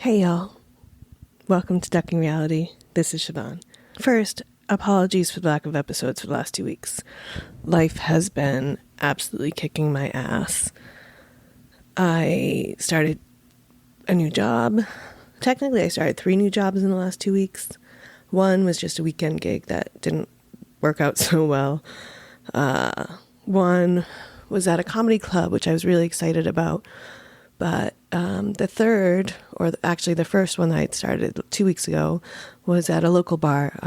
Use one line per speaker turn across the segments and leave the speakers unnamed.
Hey y'all, welcome to Ducking Reality. This is Siobhan. First, apologies for the lack of episodes for the last 2 weeks. Life has been absolutely kicking my ass. I started a new job. Technically, I started 3 new jobs in the last 2 weeks. One was just a weekend gig that didn't work out so well. One was at a comedy club, which I was really excited about. But the third, or actually the first one that I'd started 2 weeks ago, was at a local bar.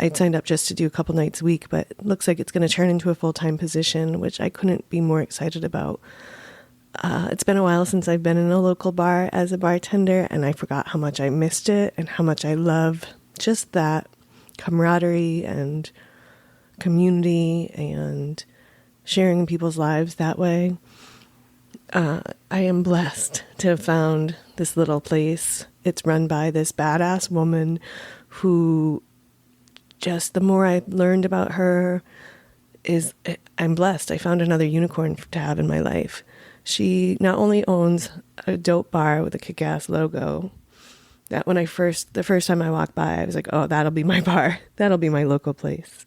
I'd signed up just to do a couple nights a week, but it looks like it's going to turn into a full-time position, which I couldn't be more excited about. It's been a while since I've been in a local bar as a bartender, and I forgot how much I missed it and how much I love just that camaraderie and community and sharing in people's lives that way. I am blessed to have found this little place. It's run by this badass woman who, just the more I learned about her, I'm blessed. I found another unicorn to have in my life. She not only owns a dope bar with a kick-ass logo, that when the first time I walked by, I was like, oh, that'll be my bar. That'll be my local place.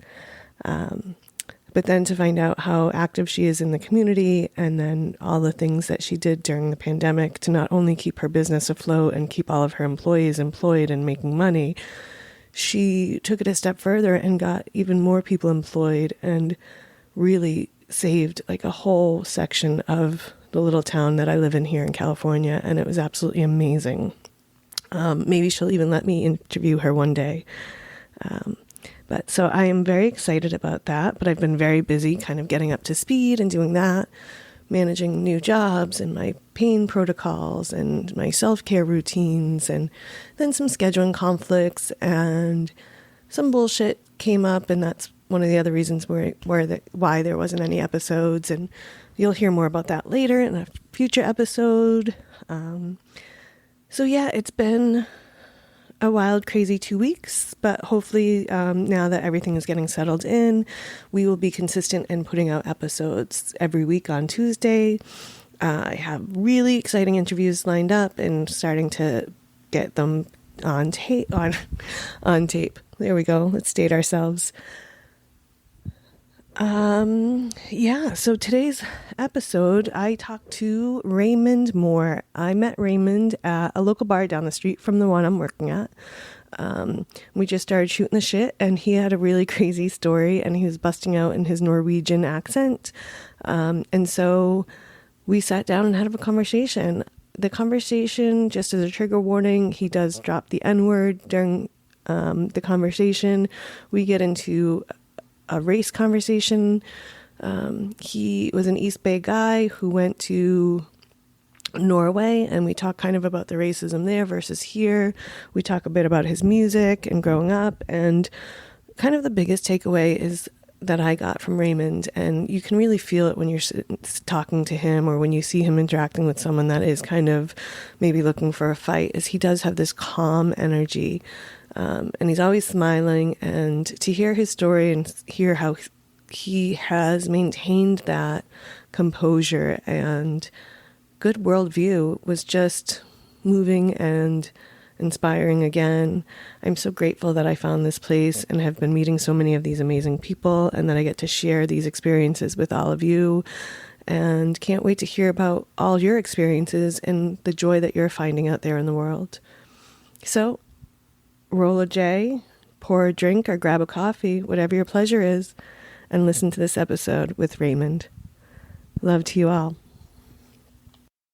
But then to find out how active she is in the community, and then all the things that she did during the pandemic to not only keep her business afloat and keep all of her employees employed and making money, she took it a step further and got even more people employed and really saved like a whole section of the little town that I live in here in California. And it was absolutely amazing. Maybe she'll even let me interview her one day. But so I am very excited about that, but I've been very busy kind of getting up to speed and doing that, managing new jobs and my pain protocols and my self-care routines, and then some scheduling conflicts and some bullshit came up, and that's one of the other reasons why there wasn't any episodes, and you'll hear more about that later in a future episode. So yeah, it's been a wild, crazy 2 weeks, but hopefully now that everything is getting settled in, we will be consistent in putting out episodes every week on Tuesday. I have really exciting interviews lined up and starting to get them on tape. On tape. There we go. Let's date ourselves. So today's episode, I talked to Raymond Moore. I met Raymond at a local bar down the street from the one I'm working at. We just started shooting the shit, and he had a really crazy story, and he was busting out in his Norwegian accent. And so we sat down and had a conversation. The conversation, just as a trigger warning, he does drop the N-word during the conversation. We get into a race conversation. He was an East Bay guy who went to Norway, and we talk kind of about the racism there versus here. We talk a bit about his music and growing up, and kind of the biggest takeaway is that I got from Raymond, and you can really feel it when you're talking to him or when you see him interacting with someone that is kind of maybe looking for a fight, is he does have this calm energy. And he's always smiling, and to hear his story and hear how he has maintained that composure and good worldview was just moving and inspiring again. I'm so grateful that I found this place and have been meeting so many of these amazing people, and that I get to share these experiences with all of you, and can't wait to hear about all your experiences and the joy that you're finding out there in the world. So roll a J, pour a drink, or grab a coffee, whatever your pleasure is, and listen to this episode with Raymond. Love to you all.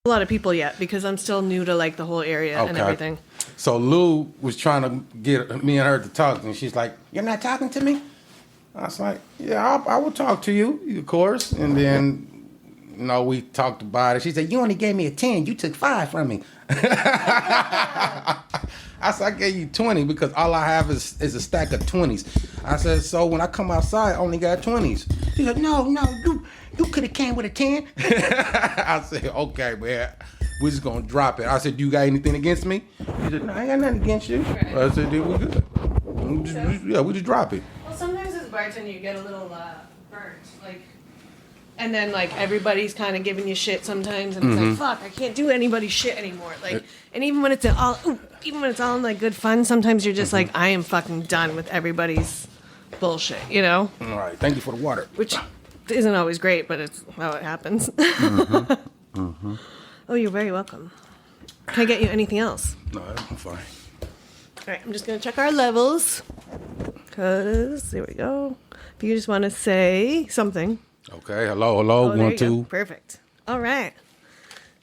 A lot of people yet, because I'm still new to like the whole area and everything.
So Lou was trying to get me and her to talk, and she's like, "You're not talking to me?" I was like, "Yeah, I will talk to you, of course." And then, we talked about it. She said, "You only gave me a 10. You took 5 from me." I said, "I gave you 20 because all I have is a stack of 20s. I said, "So when I come outside, I only got 20s. She said, No, you could have came with a 10. I said, "Okay, man, we're just going to drop it." I said, "You got anything against me?" She said, "No, I got nothing against you." Right. I said, "Then we good. We just drop it."
Well, sometimes as a bartender, you get a little burnt. Like, and then like everybody's kind of giving you shit sometimes, and it's like, fuck, I can't do anybody's shit anymore. Like, and even when it's all in like good fun, sometimes you're just like, I am fucking done with everybody's bullshit, you know?
All right, thank you for the water.
Which isn't always great, but it's how it happens. Oh, you're very welcome. Can I get you anything else?
No, I'm fine.
All right, I'm just going to check our levels. Because, there we go. If you just want to say something.
Okay, hello, oh, 1, 2.
Go. Perfect. All right.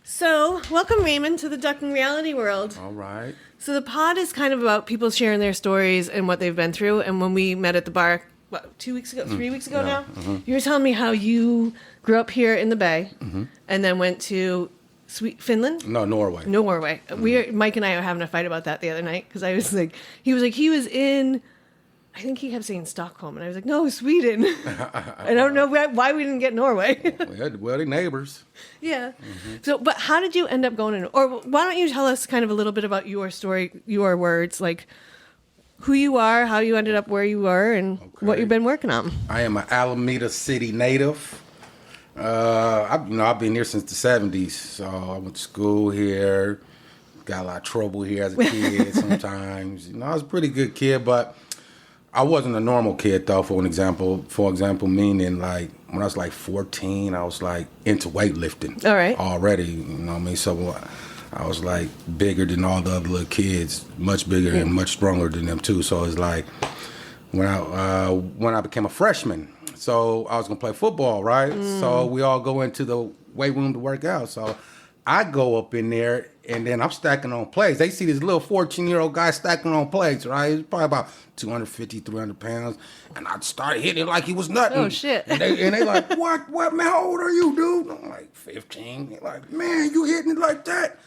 So, welcome, Raymond, to the Ducking Reality World.
All right.
So, the pod is kind of about people sharing their stories and what they've been through. And when we met at the bar, 2 weeks ago, 3 weeks ago now, you were telling me how you grew up here in the Bay and then went to Finland?
No, Norway.
Norway. Mike and I were having a fight about that the other night because I was like, he was in, I think he kept saying Stockholm, and I was like, no, Sweden. I don't know why we didn't get Norway.
Well, they're neighbors.
Yeah. So, but how did you end up going in? Or why don't you tell us kind of a little bit about your story, your words, like who you are, how you ended up where you were, and what you've been working on.
I am an Alameda City native. I've been here since the 70s, so I went to school here, got a lot of trouble here as a kid sometimes. I was a pretty good kid, but I wasn't a normal kid, though, for example, meaning, like, when I was, like, 14, I was, like, into weightlifting.
All right.
Already, you know what I mean? So I was, like, bigger than all the other little kids, much bigger and much stronger than them, too. So it's like, when I became a freshman, so I was going to play football, right? So we all go into the weight room to work out. So I go up in there, and then I'm stacking on plates. They see this little 14-year-old guy stacking on plates, right? He's probably about 250, 300 pounds. And I started hitting it like he was nothing.
Oh, shit.
And they like, what, man, how old are you, dude? I'm like, 15. They're like, man, you hitting it like that?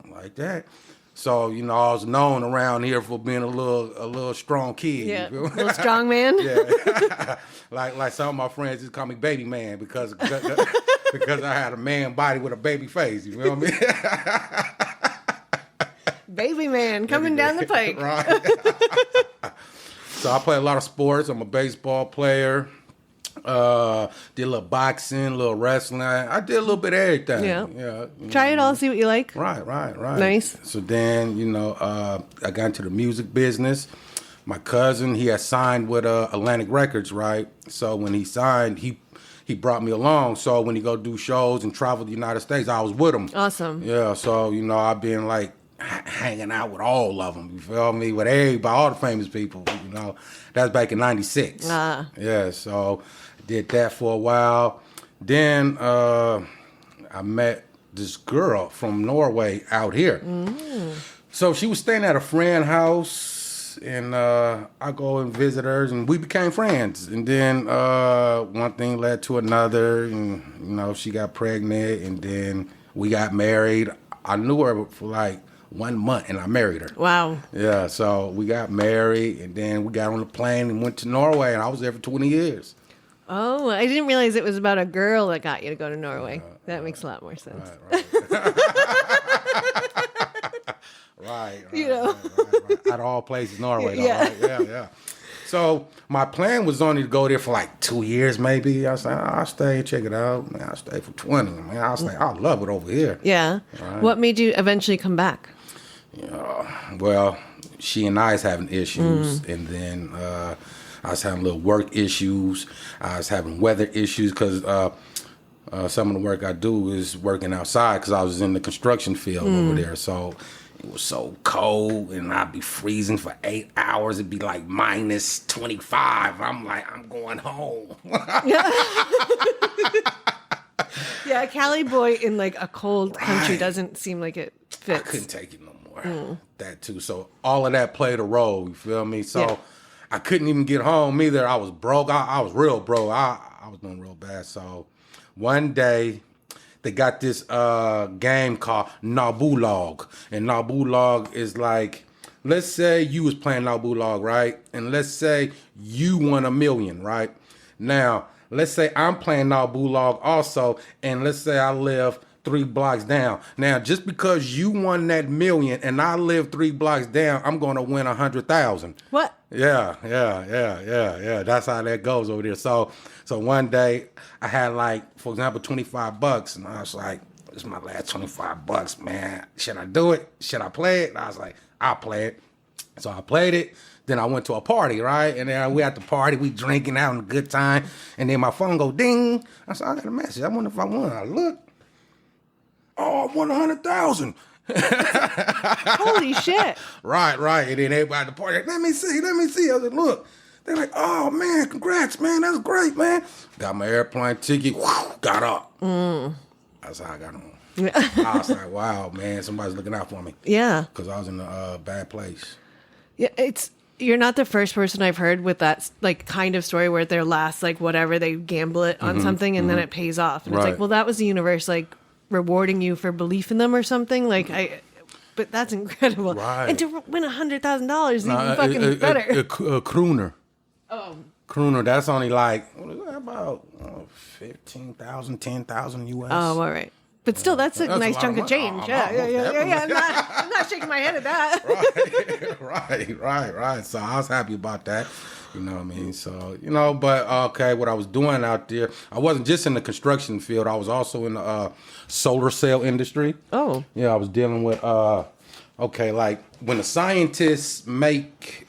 I'm like that. So, I was known around here for being a little strong kid.
Yeah, a little strong man.
Yeah. like some of my friends just call me baby man because I had a man body with a baby face. You feel me?
Baby man coming down the pike.
Right. So I play a lot of sports. I'm a baseball player. Did a little boxing, a little wrestling. I did a little bit of everything.
Yeah. Try it all, see what you like.
Right.
Nice.
So then, I got into the music business. My cousin, he had signed with Atlantic Records, right? So when he signed, he brought me along. So when he go do shows and travel the United States, I was with him.
Awesome.
Yeah. So I've been like hanging out with all of them. You feel me? With everybody, all the famous people. That's back in '96. Yeah. So I did that for a while. Then I met this girl from Norway out here. So she was staying at a friend's house, and I go and visit her, and we became friends. And then one thing led to another, and she got pregnant, and then we got married. I knew her for like 1 month, and I married her.
Wow.
Yeah, so we got married, and then we got on the plane and went to Norway, and I was there for 20 years.
Oh, I didn't realize it was about a girl that got you to go to Norway. That makes a lot more sense.
Right.
Right.
Out of all places, Norway. Though,
Yeah.
Right? Yeah. So my plan was only to go there for like 2 years, maybe. I said, I'll stay and check it out. Man, I'll stay for 20. Man, I'll stay. I love it over here.
Yeah.
Right.
What made you eventually come back?
Well, she and I was having issues, and then I was having little work issues. I was having weather issues because some of the work I do is working outside because I was in the construction field over there. So it was so cold, and I'd be freezing for 8 hours. It'd be like minus 25. I'm like, I'm going home.
Yeah, a Cali boy in like a cold country doesn't seem like it fits.
I couldn't take it no more. That too. So all of that played a role. You feel me? So I couldn't even get home either. I was broke. I was real broke. I was doing real bad. So one day they got this game called Nabulog. And Nabulog is like, let's say you was playing Nabulog, right? And let's say you won $1 million, right? Now, let's say I'm playing Nabulog also, and let's say I live 3 blocks down. Now, just because you won that million and I live 3 blocks down, I'm going to win 100,000.
What?
Yeah. That's how that goes over there. So one day I had like, for example, $25, and I was like, this is my last $25, man. Should I do it? Should I play it? And I was like, I'll play it. So I played it. Then I went to a party, right? And then we at the party, we drinking, having a good time. And then my phone go ding. I said, I got a message. I wonder if I won. I look. Oh, I won 100,000.
Holy shit.
Right. And then everybody at the party, let me see. I said, look. They're like, oh, man, congrats, man. That's great, man. Got my airplane ticket. Whew, got up. That's how I got on. I was like, wow, man, somebody's looking out for me.
Yeah.
Because I was in a bad place.
Yeah, you're not the first person I've heard with that like kind of story where their last like whatever they gamble it on something and then it pays off. And it's like, well, that was the universe like rewarding you for belief in them or something. Like but that's incredible. Right. And to win $100,000 is even fucking better.
A crooner.
Oh.
Crooner, that's only like, what is that, about 15,000, 10,000 US.
Oh, all right. But still, that's a nice chunk of change. Yeah. I'm not shaking my head at that.
Right. So I was happy about that. You know what I mean? So, but okay, what I was doing out there, I wasn't just in the construction field. I was also in the solar cell industry. Oh. Yeah, I was dealing with, like when the scientists make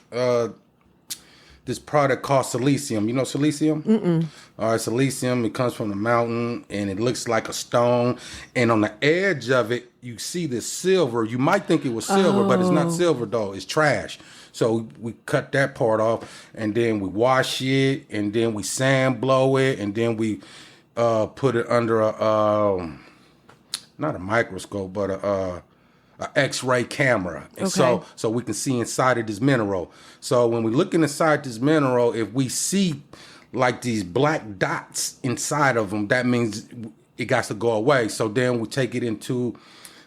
this product called silicium. You know silicium? Mm-mm. All right, silicium, it comes from the mountain, and it looks like a stone. And on the edge of it, you see this silver. You might think it was silver, but it's not silver, though. It's trash. So we cut that part off, and then we wash it, and then we sand blow it, and then we put it under not a microscope, but a X-ray camera. And so we can see inside of this mineral. So when we look inside this mineral, if we see like these black dots inside of them, that means it got to go away. So then we take it into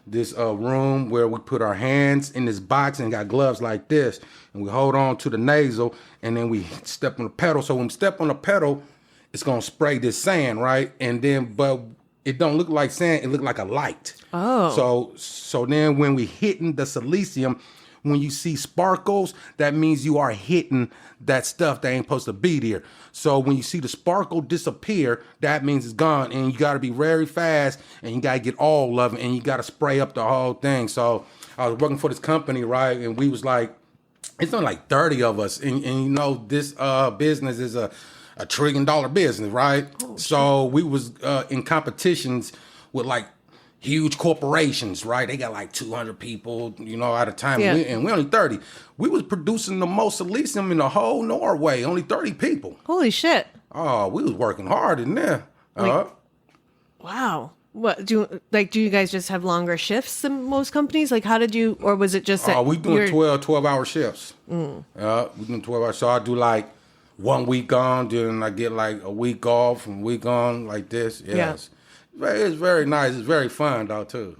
this room where we put our hands in this box and got gloves like this, and we hold on to the nasal, and then we step on the pedal. So when we step on the pedal, it's gonna spray this sand, right? And then, but it don't look like sand, it look like a light. Oh. So then when we hitting the silicium, when you see sparkles, that means you are hitting that stuff that ain't supposed to be there. So when you see the sparkle disappear, that means it's gone. And you got to be very fast, and you got to get all of it, and you got to spray up the whole thing. So I was working for this company, right? And we was like, it's only like 30 of us. And this business is a $1 trillion business, right? Oh, so we was in competitions with like huge corporations, right? They got like 200 people, at a time. Yeah. And we only 30. We was producing the most silicium in the whole Norway, only 30 people.
Holy shit.
Oh, we was working hard in there.
Wow. What do you guys just have longer shifts than most companies? Like, how did you, or was it just that
we doing 12-hour shifts. We doing 12 hours. So I do like 1 week on, then I get like a week off and week on like this. Yes. Yeah. It's very nice. It's very fun though too.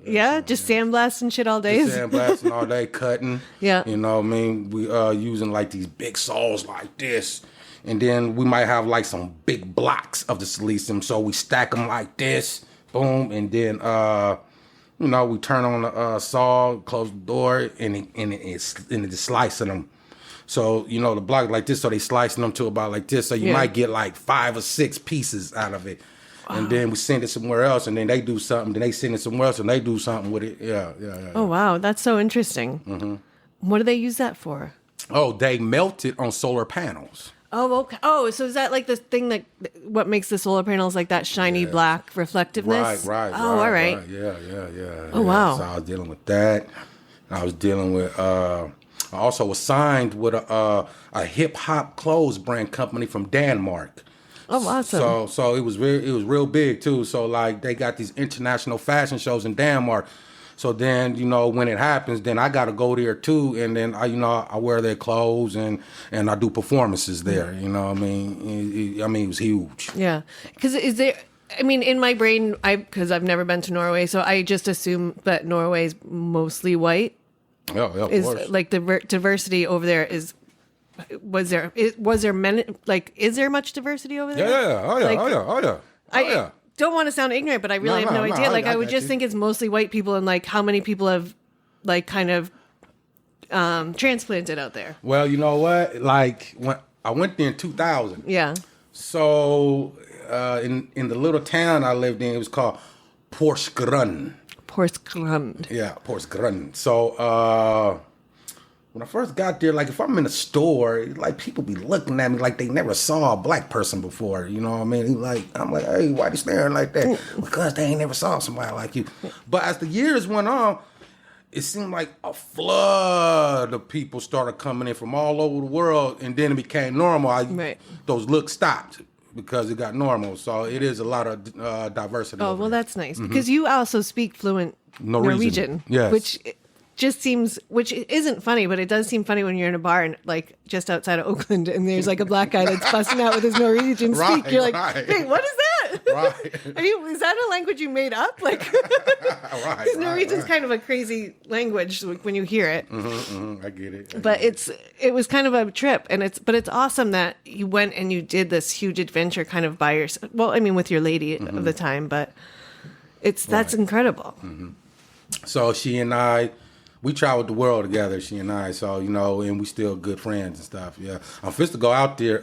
Just sandblasting shit all day.
Just sandblasting all day, cutting. Yeah. You know what I mean? We using like these big saws like this. And then we might have like some big blocks of the silicium. So we stack them like this, boom, and then we turn on the saw, close the door, and it's slicing them. So, the block like this, so they slicing them to about like this. So you might get like 5 or 6 pieces out of it. Wow. And then we send it somewhere else, and then they do something. Then they send it somewhere else, and they do something with it. Yeah.
Oh, wow. That's so interesting. Mm-hmm. What do they use that for?
Oh, they melt it on solar panels.
Oh, okay. Oh, so is that like the thing that what makes the solar panels like that shiny black reflectiveness?
Right.
Oh, all right.
Yeah.
Oh, wow.
So I was dealing with that. I was dealing with. I also was signed with a hip hop clothes brand company from Denmark.
Oh, awesome.
So it was real big too. So like they got these international fashion shows in Denmark. So then, when it happens, then I got to go there too. And then I wear their clothes and I do performances there. You know what I mean? It was huge.
Yeah. Because in my brain, because I've never been to Norway, so I just assume that Norway is mostly white.
Yeah, of course.
Like the diversity over there is. Was there much diversity over there?
Yeah. Oh yeah.
don't want to sound ignorant, but I really have no idea. Like, I would just think it's mostly white people, and like how many people have like kind of transplanted out there.
Well, you know what? Like when I went there in 2000.
Yeah.
So in the little town I lived in, it was called Porsgrunn.
Porsgrunn.
Yeah, Porsgrunn. So when I first got there, like if I'm in a store, like people be looking at me like they never saw a black person before. You know what I mean? Like I'm like, hey, why you staring like that? Because they ain't never saw somebody like you. But as the years went on, it seemed like a flood of people started coming in from all over the world, and then it became normal. Those looks stopped because it got normal. So it is a lot of diversity.
Oh, well, that's nice. Because you also speak fluent Norwegian.
Yes.
Which just seems, which isn't funny, but it does seem funny when you're in a bar and like just outside of Oakland and there's like a black guy that's busting out with his Norwegian speak. You're like, wait, what is that?
Right.
Is that a language you made up? Like, because Norwegian's kind of a crazy language when you hear it.
I get it.
But it was kind of a trip, and it's awesome that you went and you did this huge adventure kind of by yourself. Well, I mean, with your lady of the time, but that's incredible.
So she and I, we traveled the world together, she and I. So, you know, and we still good friends and stuff. Yeah. I'm supposed to go out there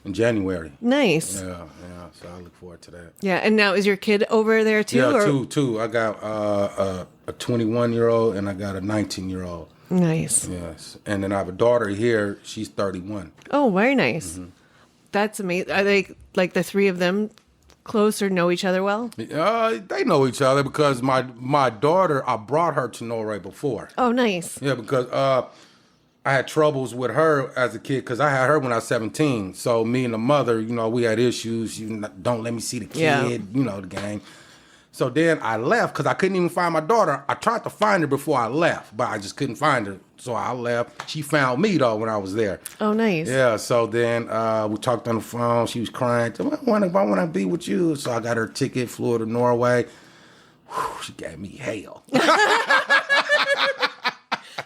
in January.
Nice.
Yeah. So I look forward to that.
Yeah. And now is your kid over there too?
Yeah, two. I got a 21-year-old and I got a 19-year-old.
Nice.
Yes. And then I have a daughter here. She's 31.
Oh, very nice. That's amazing. Are they like the three of them close or know each other well?
They know each other because my daughter, I brought her to Norway before.
Oh, nice.
Yeah, because I had troubles with her as a kid because I had her when I was 17. So me and the mother, you know, we had issues. You don't let me see the kid, you know, the gang. So then I left because I couldn't even find my daughter. I tried to find her before I left, but I just couldn't find her. So I left. She found me, though, when I was there.
Oh, nice.
Yeah, so then we talked on the phone. She was crying. I want to be with you. So I got her ticket, flew to Norway. Whew, she gave me hell.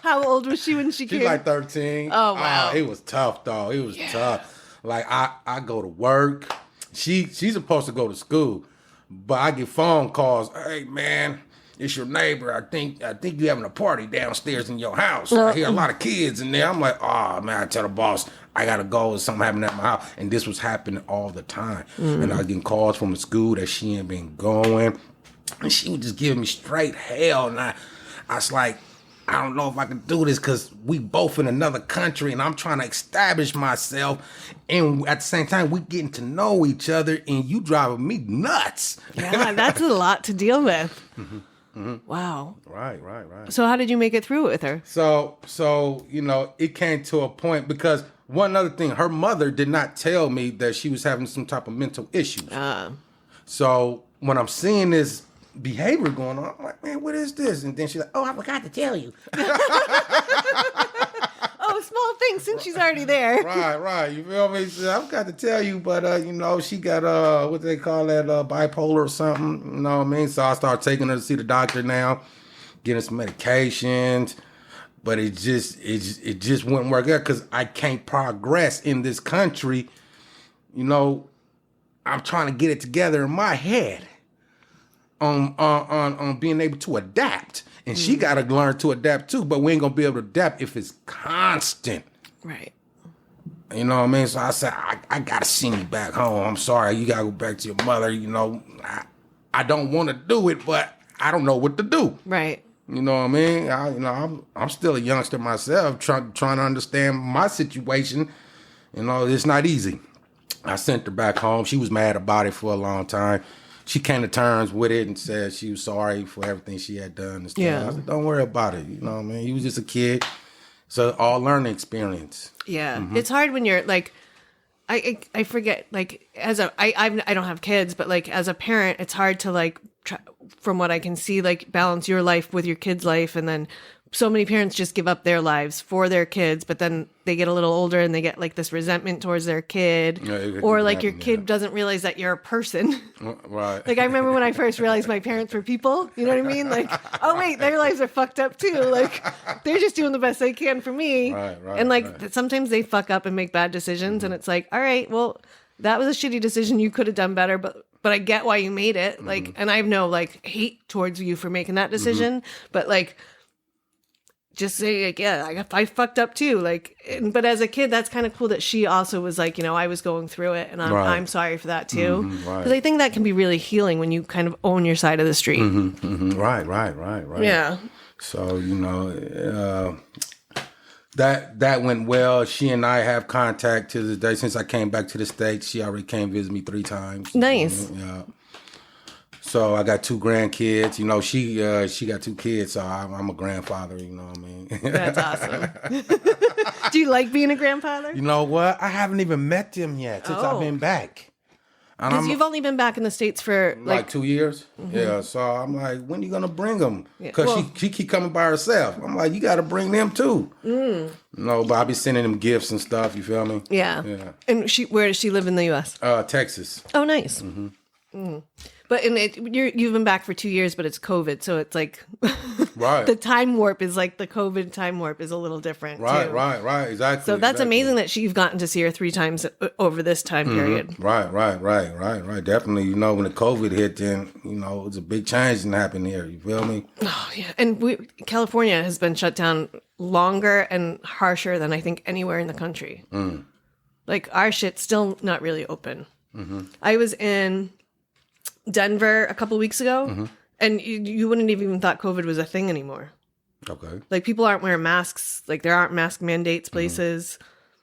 How old was she when she came?
She's like 13.
Oh, wow.
It was tough, though. It was tough. Like, I go to work. She's supposed to go to school. But I get phone calls. Hey, man, it's your neighbor. I think you're having a party downstairs in your house. I hear a lot of kids in there. I'm like, oh, man, I tell the boss, I got to go. Something happened at my house. And this was happening all the time. And I was getting calls from the school that she ain't been going. And she was just giving me straight hell. And I was like, I don't know if I can do this because we both in another country and I'm trying to establish myself. And at the same time, we getting to know each other and you driving me nuts.
Yeah, that's a lot to deal with. Wow.
Right.
So how did you make it through it with her?
So, you know, it came to a point because one other thing, her mother did not tell me that she was having some type of mental issues. So when I'm seeing this behavior going on, I'm like, man, what is this? And then she's like, oh, I forgot to tell you.
Oh, small thing since she's already there.
Right. You feel me? She said, I forgot to tell you, but you know, she got what they call that, bipolar or something. You know what I mean? So I started taking her to see the doctor now, getting some medications. But it just wouldn't work out because I can't progress in this country. You know, I'm trying to get it together in my head on being able to adapt. And she got to learn to adapt too, but we ain't going to be able to adapt if it's constant.
Right.
You know what I mean? So I said, I got to send you back home. I'm sorry. You got to go back to your mother. You know, I don't want to do it, but I don't know what to do.
Right.
You know what I mean? I'm still a youngster myself, trying to understand my situation. You know, it's not easy. I sent her back home. She was mad about it for a long time. She came to terms with it and said she was sorry for everything she had done and stuff.
Yeah.
I said, don't worry about it. You know what I mean? He was just a kid. So all learning experience.
Yeah. It's hard when you're like, I forget, like I don't have kids, but like as a parent, it's hard to like, from what I can see, like balance your life with your kid's life. And then so many parents just give up their lives for their kids, but then they get a little older and they get like this resentment towards their kid, or like your kid doesn't realize that you're a person.
Right.
Like I remember when I first realized my parents were people, you know what I mean? Like, oh wait, their lives are fucked up too. Like they're just doing the best they can for me.
Right,
and like sometimes they fuck up and make bad decisions and it's like, all right, well, that was a shitty decision. You could have done better, but but I get why you made it. Like, and I have no like hate towards you for making that decision, but like, just say like, yeah, I fucked up too. Like, but as a kid, that's kind of cool that she also was like, I was going through it, and I'm sorry for that too. Because I think that can be really healing when you kind of own your side of the street.
Right.
Yeah.
So that went well. She and I have contact to this day. Since I came back to the States, she already came visit me 3 times.
Nice.
Yeah. So I got 2 grandkids. She got 2 kids, so I'm a grandfather. You know what I mean?
That's awesome. Do you like being a grandfather?
You know what? I haven't even met them yet since I've been back.
Because you've only been back in the States for
like 2 years. Yeah. So I'm like, when are you gonna bring them? Because she keep coming by herself. I'm like, you got to bring them too. But I'll be sending them gifts and stuff. You feel me?
Yeah. And where does she live in the U.S.?
Texas.
Oh, nice. But you've been back for 2 years, but it's COVID, so it's like the time warp is like the COVID time warp is a little different.
Right, exactly.
So that's amazing that you've gotten to see her 3 times over this time period.
Right. Definitely, when the COVID hit, then it's a big change that happened here. You feel me?
Oh yeah, and California has been shut down longer and harsher than I think anywhere in the country. Like our shit's still not really open. I was in Denver a couple weeks ago, and you wouldn't have even thought COVID was a thing anymore.
Okay.
Like people aren't wearing masks. Like there aren't mask mandates places.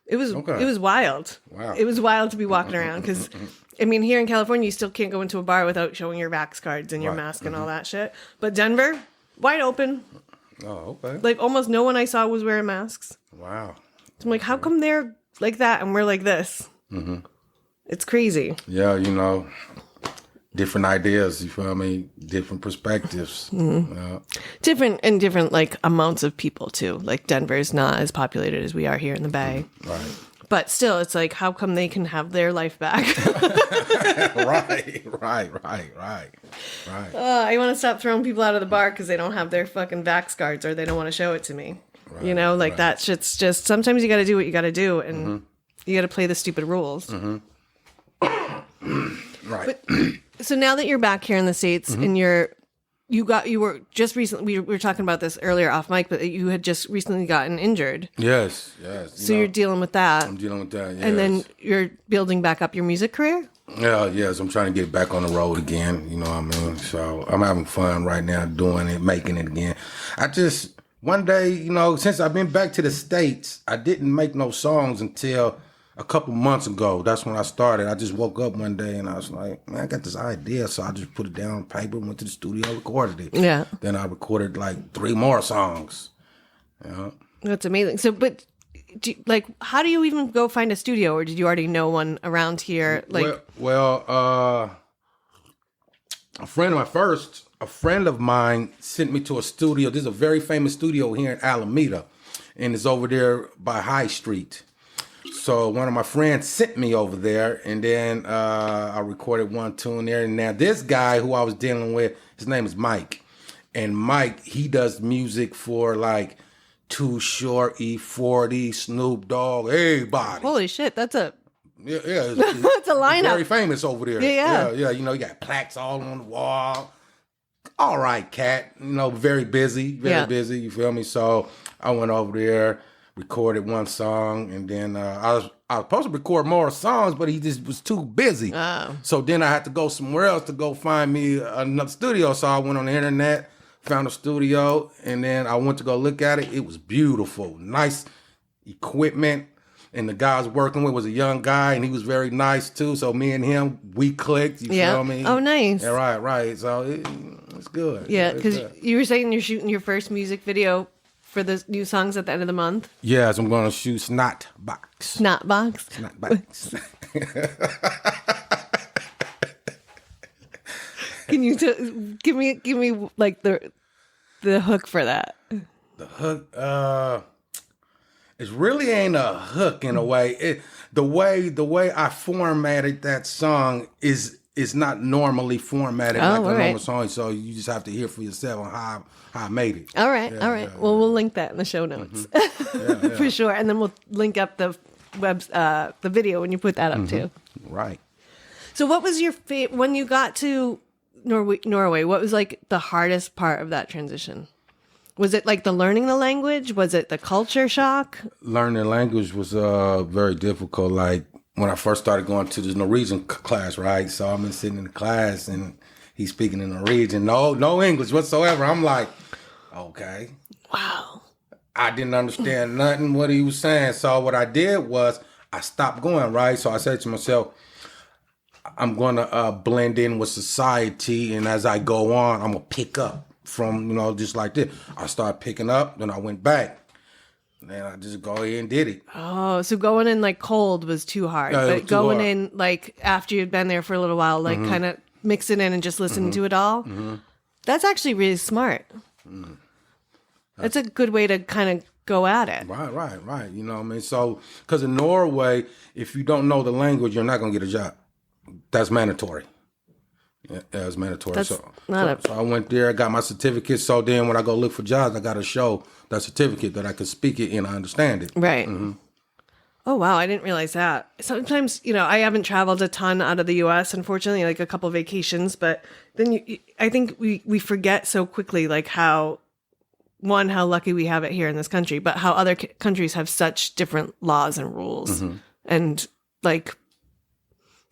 It was wild.
Wow.
It was wild to be walking around because, I mean, here in California, you still can't go into a bar without showing your vax cards and your mask and all that shit. But Denver, wide open.
Oh, okay.
Like almost no one I saw was wearing masks.
Wow.
So I'm like, how come they're like that and we're like this? It's crazy.
Yeah, different ideas, you feel me? Different perspectives.
Different like amounts of people too. Like Denver's not as populated as we are here in the Bay.
Right.
But still, it's like, how come they can have their life back?
Right.
I want to stop throwing people out of the bar because they don't have their fucking vax cards or they don't want to show it to me. Right, that shit's just, sometimes you got to do what you got to do and you got to play the stupid rules.
Right.
But, so now that you're back here in the States and you were just recently, we were talking about this earlier off mic, but you had just recently gotten injured.
Yes.
So you're dealing with that.
I'm dealing with that, yes.
And then you're building back up your music career?
Yes. I'm trying to get back on the road again, you know what I mean? So I'm having fun right now doing it, making it again. One day, since I've been back to the States, I didn't make no songs until a couple months ago. That's when I started. I just woke up one day and I was like, man, I got this idea. So I just put it down on paper, went to the studio, recorded it.
Yeah.
Then I recorded like 3 more songs. Yeah.
That's amazing. So, but how do you even go find a studio, or did you already know one around here?
A friend of mine sent me to a studio. There's a very famous studio here in Alameda, and it's over there by High Street. So one of my friends sent me over there, and then I recorded 1 tune there. And now this guy who I was dealing with, his name is Mike. And Mike, he does music for like Too Short, E40, Snoop Dogg, everybody.
Holy shit, that's a...
Yeah.
That's a lineup.
Very famous over there.
Yeah.
You got plaques all on the wall. All right, cat. Very busy, busy. You feel me? So I went over there, recorded 1 song, and then I was supposed to record more songs, but he just was too busy.
Oh.
So then I had to go somewhere else to go find me another studio. So I went on the internet, found a studio, and then I went to go look at it. It was beautiful, nice equipment. And the guy I was working with was a young guy, and he was very nice too. So me and him, we clicked. You feel me?
Oh, nice.
Yeah, right. So it's good.
Yeah, because you were saying you're shooting your first music video for the new songs at the end of the month?
Yes, I'm going to shoot Snot Box.
Snot Box?
Snot Box.
Can you give me like the hook for that?
The hook, it really ain't a hook in a way. The way I formatted that song is not normally formatted like a normal song. So you just have to hear for yourself on how I made it.
All right. Well, we'll link that in the show notes for sure, and then we'll link up the video when you put that up too.
Right.
So what was your when you got to Norway, what was like the hardest part of that transition? Was it like the learning the language? Was it the culture shock?
Learning the language was very difficult. Like when I first started going to this Norwegian class, right? So I'm sitting in the class and he's speaking in Norwegian, no English whatsoever. I'm like, okay.
Wow.
I didn't understand nothing what he was saying. So what I did was I stopped going, right? So I said to myself, I'm going to blend in with society. And as I go on, I'm going to pick up from, just like this. I started picking up, then I went back. And I just go ahead and did it.
Oh, so going in like cold was too hard.
Yeah,
but going in like after you'd been there for a little while, like kind of mix it in and just listen to it all. Mm-hmm. That's actually really smart. Mm. That's a good way to kind of go at it.
Right. You know what I mean? So, because in Norway, if you don't know the language, you're not going to get a job. That's mandatory. Yeah, it's mandatory. So I went there, got my certificate. So then when I go look for jobs, I got to show that certificate that I can speak it and I understand it.
Right. Mm-hmm. Oh, wow. I didn't realize that. Sometimes, I haven't traveled a ton out of the U.S., unfortunately, like a couple vacations. But then I think we forget so quickly, like how lucky we have it here in this country, but how other countries have such different laws and rules. Mm-hmm. And like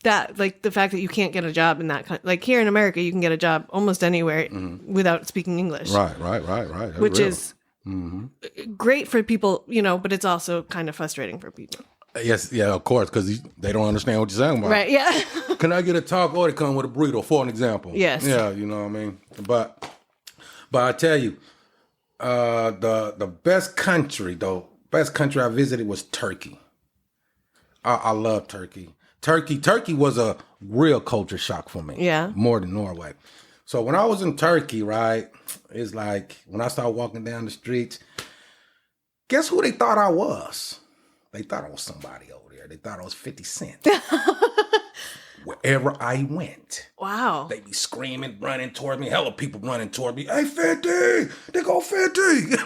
that, like the fact that you can't get a job in that country, like here in America, you can get a job almost anywhere without speaking English.
Right. That's
which
real.
Is great for people, but it's also kind of frustrating for people.
Yes, yeah, of course, because they don't understand what you're saying about.
Right, yeah.
Can I get a taco? They come with a burrito, for an example.
Yes.
Yeah, you know what I mean? But I tell you, the best country I visited was Turkey. I love Turkey. Turkey was a real culture shock for me.
Yeah.
More than Norway. So when I was in Turkey, right, it's like when I started walking down the streets, guess who they thought I was? They thought I was somebody over there. They thought I was 50 Cent. Wherever I went.
Wow.
They be screaming, running toward me. Hella people running toward me. Hey, 50! They go 50!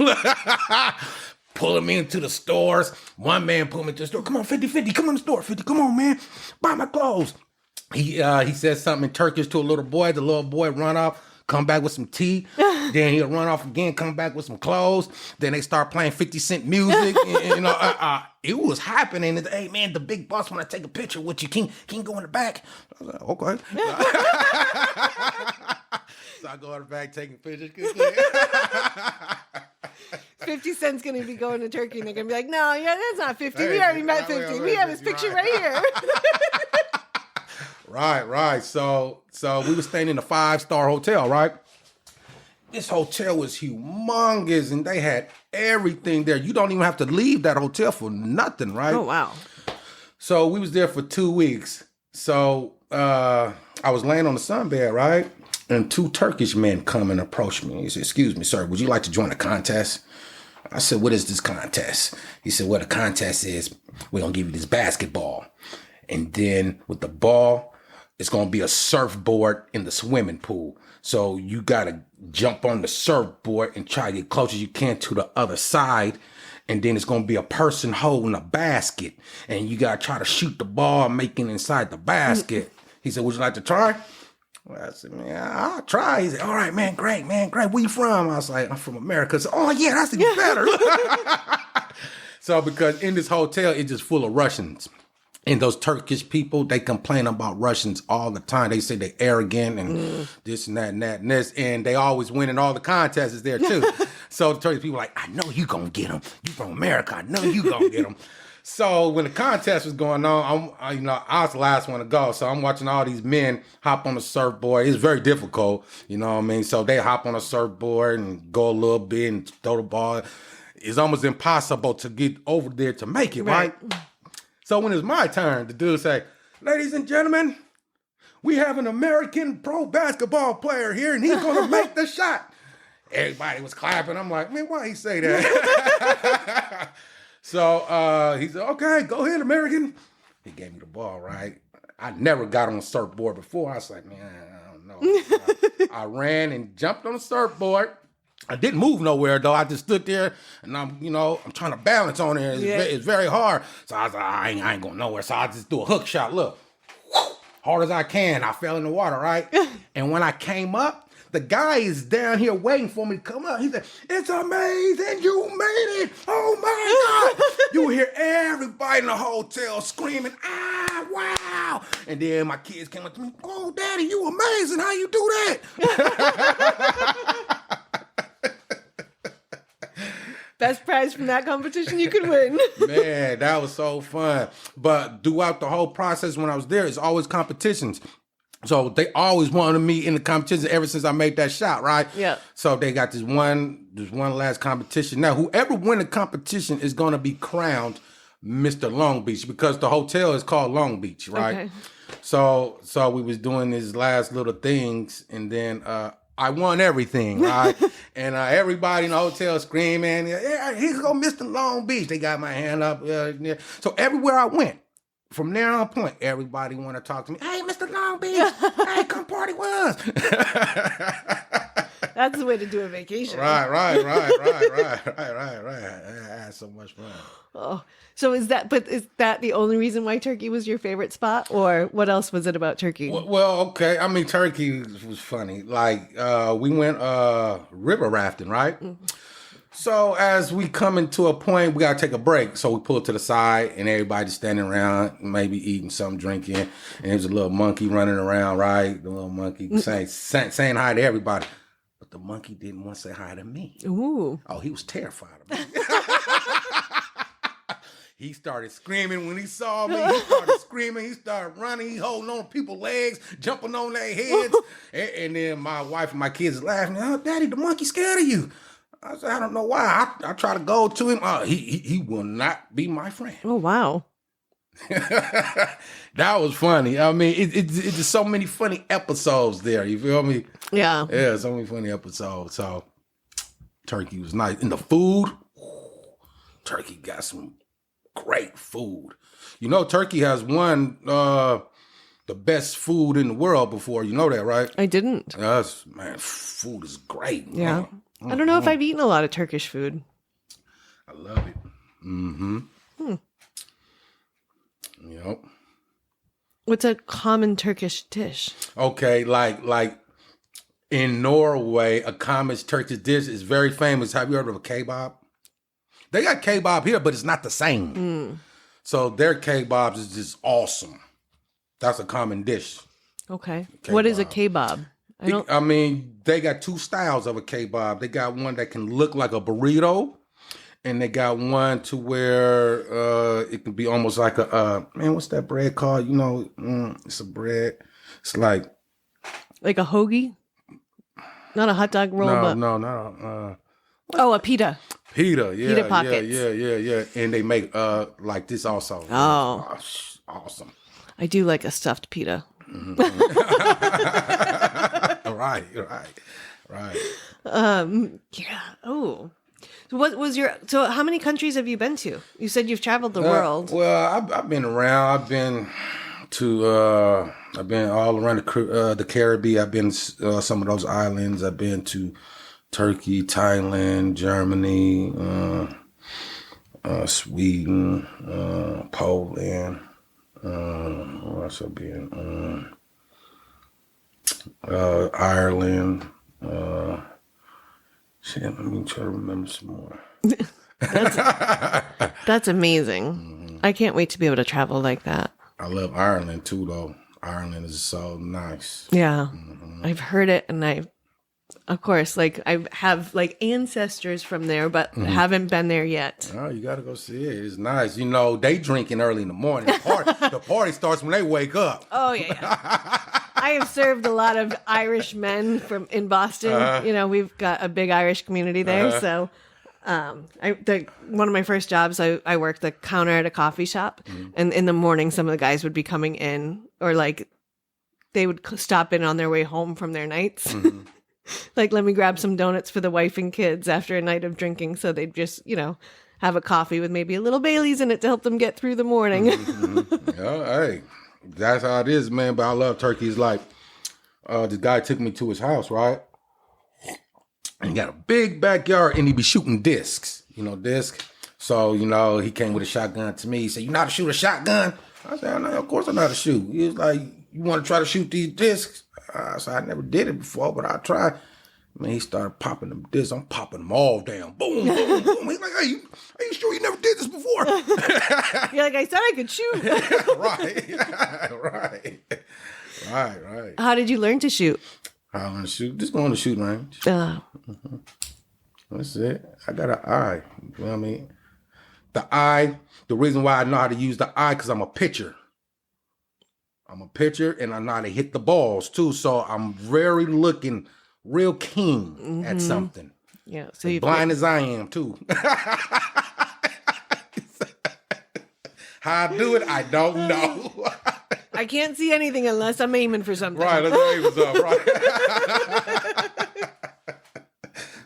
Pulling me into the stores. One man pulled me to the store. Come on, 50, come in the store, 50. Come on, man. Buy my clothes. He said something in Turkish to a little boy. The little boy run off, come back with some tea. Then he'll run off again, come back with some clothes. Then they start playing 50 Cent music. It was happening. Hey, man, the big boss want to take a picture with you. Can you go in the back? I was like, okay. So I go in the back taking pictures.
50 Cent's going to be going to Turkey and they're going to be like, no, yeah, that's not 50. We already met 50. We have his picture right here.
Right. So we were staying in a 5-star hotel, right? This hotel was humongous and they had everything there. You don't even have to leave that hotel for nothing, right?
Oh, wow.
So we was there for 2 weeks. So I was laying on the sunbed, right? And 2 Turkish men come and approach me. He said, excuse me, sir, would you like to join a contest? I said, what is this contest? He said, well, the contest is we're going to give you this basketball. And then with the ball, it's going to be a surfboard in the swimming pool. So you got to jump on the surfboard and try to get close as you can to the other side. And then it's going to be a person holding a basket. And you got to try to shoot the ball, making inside the basket. He said, would you like to try? Well, I said, man, I'll try. He said, all right, man, great. Where you from? I was like, I'm from America. So, oh, yeah, that's even better. So because in this hotel, it's just full of Russians. And those Turkish people, they complain about Russians all the time. They say they're arrogant and this and that and that and this. And they always win in all the contests there, too. So the Turkish people are like, I know you going to get them. You from America. I know you going to get them. So when the contest was going on, I was the last one to go. So I'm watching all these men hop on the surfboard. It's very difficult, you know what I mean? So they hop on a surfboard and go a little bit and throw the ball. It's almost impossible to get over there to make it, right? So when it's my turn, the dude say, ladies and gentlemen, we have an American pro basketball player here, and he's going to make the shot. Everybody was clapping. I'm like, man, why he say that? So he said, okay, go ahead, American. He gave me the ball, right? I never got on a surfboard before. I was like, man, I don't know. I ran and jumped on the surfboard. I didn't move nowhere, though. I just stood there, and I'm trying to balance on it. It's very hard. So I was like, I ain't going nowhere. So I just do a hook shot. Look. hard as I can. I fell in the water, right? And when I came up, the guy is down here waiting for me to come up. He said, "It's amazing, you made it. Oh my God." You hear everybody in the hotel screaming, "Ah, wow." And then my kids came up to me, "Oh, Daddy, you amazing. How you do that?"
Best prize from that competition you could win.
Man, that was so fun. But throughout the whole process when I was there, it's always competitions. So they always wanted me in the competition ever since I made that shot, right?
Yeah.
So they got this one last competition. Now, whoever win the competition is going to be crowned Mr. Long Beach because the hotel is called Long Beach, right?
Okay.
So we was doing these last little things, and then I won everything, right? And everybody in the hotel screaming, "Yeah, he's going to Mr. Long Beach." They got my hand up. So everywhere I went, from there on point, everybody want to talk to me. "Hey, Mr. Long Beach, hey, come party with us."
That's the way to do a vacation.
Right. I had so much fun.
Oh, so is that the only reason why Turkey was your favorite spot, or what else was it about Turkey?
Well, okay. I mean, Turkey was funny. Like, we went river rafting, right? Mm-hmm. So as we come into a point, we got to take a break. So we pull to the side and everybody's standing around, maybe eating something, drinking. And there's a little monkey running around, right? The little monkey saying hi to everybody. But the monkey didn't want to say hi to me.
Ooh.
Oh, he was terrified of me. He started screaming when he saw me. He started screaming. He started running. He holding on to people's legs, jumping on their heads. And then my wife and my kids is laughing. "Oh, Daddy, the monkey scared of you." I said, "I don't know why." I try to go to him. He will not be my friend.
Oh, wow.
That was funny. I mean, it's just so many funny episodes there. You feel me?
Yeah.
Yeah, so many funny episodes. So Turkey was nice. And the food, Turkey got some great food. You know, Turkey has won the best food in the world before. You know that, right?
I didn't.
Yes, man, food is great.
Yeah. I don't know if I've eaten a lot of Turkish food.
I love it. Mm-hmm. Yep.
What's a common Turkish dish?
Okay, like in Norway, a common Turkish dish is very famous. Have you heard of a kebab? They got kebab here, but it's not the same. Mm. So their kebabs is just awesome. That's a common dish.
Okay. Kebab. What is a kebab?
I mean, they got two styles of a kebab. They got one that can look like a burrito, and they got one to where it can be almost like a man. What's that bread called? You know, it's a bread. It's like
a hoagie, not a hot dog roll.
No.
A pita.
Pita, yeah,
pita pockets.
Yeah. And they make like this also.
Oh,
awesome.
I do like a stuffed pita.
Mm-hmm. Right.
Yeah. Oh. So how many countries have you been to? You said you've traveled the world.
Well, I've been around. I've been all around the Caribbean. I've been some of those islands. I've been to Turkey, Thailand, Germany, Sweden, Poland. Where else I've been? Ireland. Let me try to remember some more.
That's amazing. Mm-hmm. I can't wait to be able to travel like that.
I love Ireland too, though. Ireland is so nice.
Yeah. Mm-hmm. I've heard it, and I have ancestors from there, but haven't been there yet.
Oh, you got to go see it. It's nice. You know, they drinking early in the morning. The party starts when they wake up.
Oh, yeah. I have served a lot of Irish men in Boston. You know, we've got a big Irish community there. So one of my first jobs, I worked the counter at a coffee shop. Mm-hmm. And in the morning, some of the guys would be coming in, or they would stop in on their way home from their nights. Mm-hmm. Let me grab some donuts for the wife and kids after a night of drinking. So they'd just, have a coffee with maybe a little Bailey's in it to help them get through the morning.
Mm-hmm. Hey, that's how it is, man. But I love Turkey. It's like, this guy took me to his house, right? And he got a big backyard and he be shooting discs, disc. So, he came with a shotgun to me. He said, "You know how to shoot a shotgun?" I said, no, of course I know how to shoot. He was like, you want to try to shoot these discs? I said, I never did it before, but I'll try. Man, he started popping them discs. I'm popping them all down. Boom, boom, boom. He's like, hey, are you sure you never did this before?
You're like, I said I could shoot.
Right.
How did you learn to shoot?
I want to shoot. Just going to shoot range. That's it. I got an eye. You know what I mean? The eye, the reason why I know how to use the eye, because I'm a pitcher. I'm a pitcher, and I know how to hit the balls, too. So I'm very looking real keen at something.
Yeah. So
as blind as I am, too. How I do it, I don't know.
I can't see anything unless I'm aiming for something.
Right, that's what aiming up,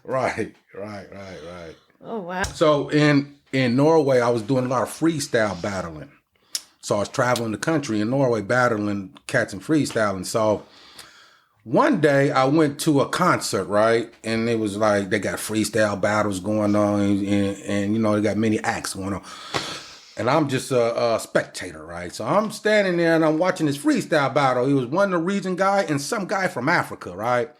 right. Right.
Oh, wow.
So in Norway, I was doing a lot of freestyle battling. So I was traveling the country in Norway battling cats and freestyling. So one day I went to a concert, right? And it was like they got freestyle battles going on and you know, they got many acts going on. And I'm just a spectator, right? So I'm standing there and I'm watching this freestyle battle. He was one Norwegian guy and some guy from Africa, right?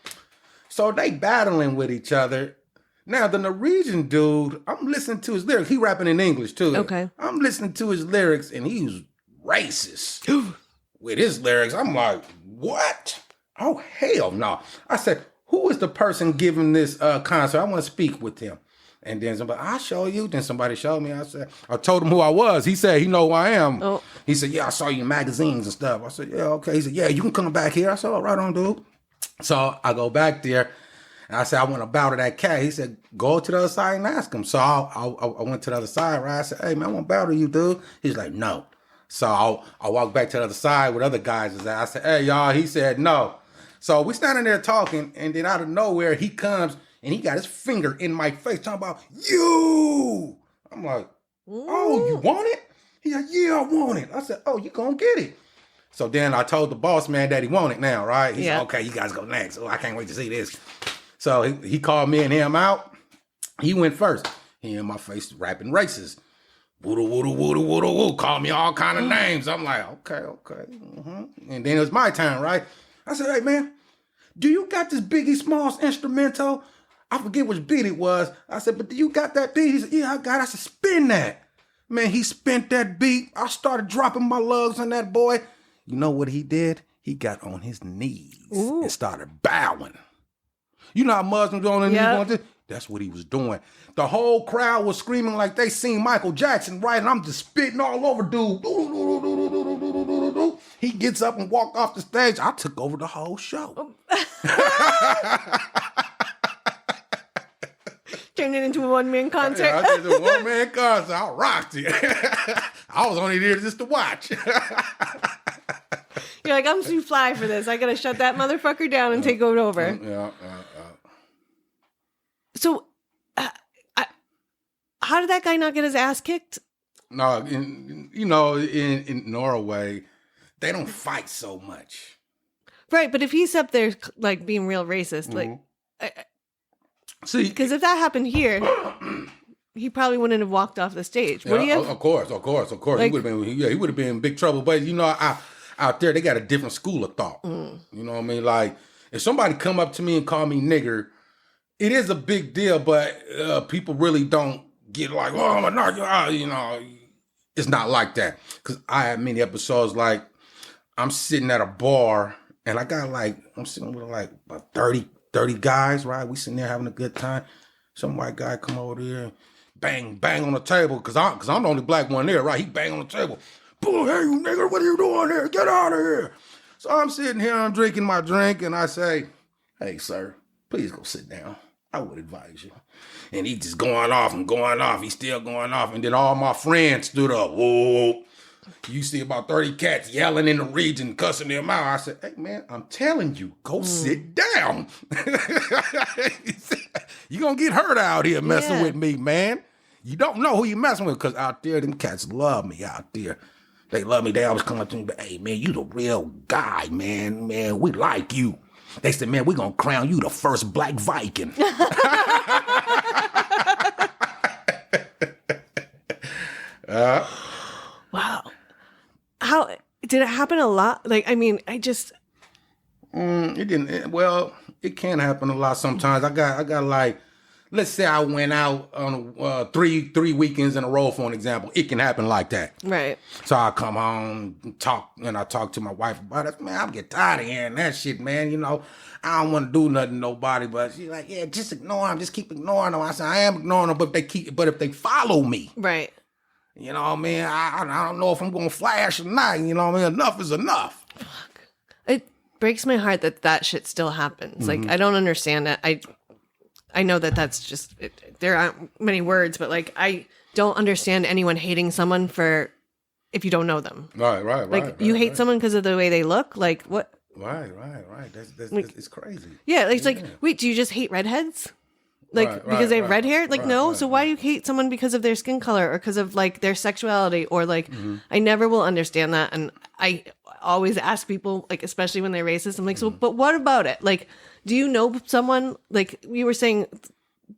So they battling with each other. Now, the Norwegian dude, I'm listening to his lyrics. He rapping in English, too.
Okay.
I'm listening to his lyrics, and he's racist with his lyrics. I'm like, what? Oh, hell no. I said, who is the person giving this concert? I want to speak with him. And then somebody, I'll show you. Then somebody showed me. I told him who I was. He said, he know who I am. Oh. He said, yeah, I saw you in magazines and stuff. I said, yeah, okay. He said, yeah, you can come back here. I said, all right on, dude. So I go back there. And I said, I want to bow to that cat. He said, go to the other side and ask him. So I went to the other side, right? I said, hey, man, I want to bow to you, dude. He's like, no. So I walked back to the other side with other guys. I said, hey, y'all. He said, no. So we standing there talking. And then out of nowhere, he comes and he got his finger in my face talking about, you. I'm like, oh, you want it? He's like, yeah, I want it. I said, oh, you going to get it. So then I told the boss man that he wanted now, right? He said, okay, you guys go next. Oh, I can't wait to see this. So he called me and him out. He went first. He in my face rapping racist. Woodoo, woodoo, woodoo, woodoo, woo. Called me all kind of names. I'm like, okay. And then it was my time, right? I said, hey, man, do you got this Biggie Smalls instrumental? I forget which beat it was. I said, but do you got that beat? He said, yeah, I got it. I said, spin that. Man, he spent that beat. I started dropping my lugs on that boy. You know what he did? He got on his knees and started bowing. You know how Muslims go on their knees going to? That's what he was doing. The whole crowd was screaming like they seen Michael Jackson, right? And I'm just spitting all over dude. He gets up and walked off the stage. I took over the whole show.
Turned it into a one-man concert.
Yeah, I did a one-man concert. I rocked it. I was only there just to watch.
You're like, I'm too fly for this. I got to shut that motherfucker down and take it over.
Yeah.
So, how did that guy not get his ass kicked?
No, in Norway, they don't fight so much.
Right, but if he's up there like being real racist, like,
see,
because if that happened here, he probably wouldn't have walked off the stage. Would he have? Of
course. Like, he would have been in big trouble. But out there they got a different school of thought. You know what I mean? Like if somebody come up to me and call me nigger, it is a big deal. But people really don't get like, oh, no, you know, it's not like that. Because I had many episodes like I'm sitting at a bar and I'm sitting with like about 30 guys, right? We sitting there having a good time. Some white guy come over there, bang on the table, because I'm the only black one there, right? He bang on the table. Boy, hey, you nigger, what are you doing here? Get out of here. So I'm sitting here, I'm drinking my drink, and I say, hey, sir, please go sit down. I would advise you. And he just going off. He's still going off. And then all my friends stood up. Whoa. You see about 30 cats yelling in the region, cussing them out. I said, hey, man, I'm telling you, go sit down. You're going to get hurt out here messing with me, man. You don't know who you're messing with, because out there, them cats love me out there. They love me. They always come up to me, but hey, man, you the real guy, man. Man, we like you. They said, man, we're going to crown you the first black Viking.
Wow. Did it happen a lot? Like, I mean, I just...
It didn't. Well, it can happen a lot sometimes. I got like, let's say I went out on three weekends in a row, for an example. It can happen like that.
Right.
So I come home, I talk to my wife about it. Man, I'm getting tired of hearing that shit, man. You know, I don't want to do nothing to nobody, but she's like, yeah, just ignore them. Just keep ignoring them. I said, I am ignoring them, but if they follow me,
Right.
you know what I mean? I don't know if I'm going to flash or not. You know what I mean? Enough is enough.
Fuck. It breaks my heart that shit still happens. Like, I don't understand it. I know that's just, there aren't many words, but like, I don't understand anyone hating someone if you don't know them.
Right.
You hate someone because of the way they look? Like, what?
Right. That's
Like,
it's crazy.
Yeah, it's like, wait, do you just hate redheads? Like, because they have red hair? Like, no. So why do you hate someone because of their skin color or because of like their sexuality or like, I never will understand that. And I always ask people, like, especially when they're racist, I'm like, so, but what about it? Like, do you know someone, like you were saying,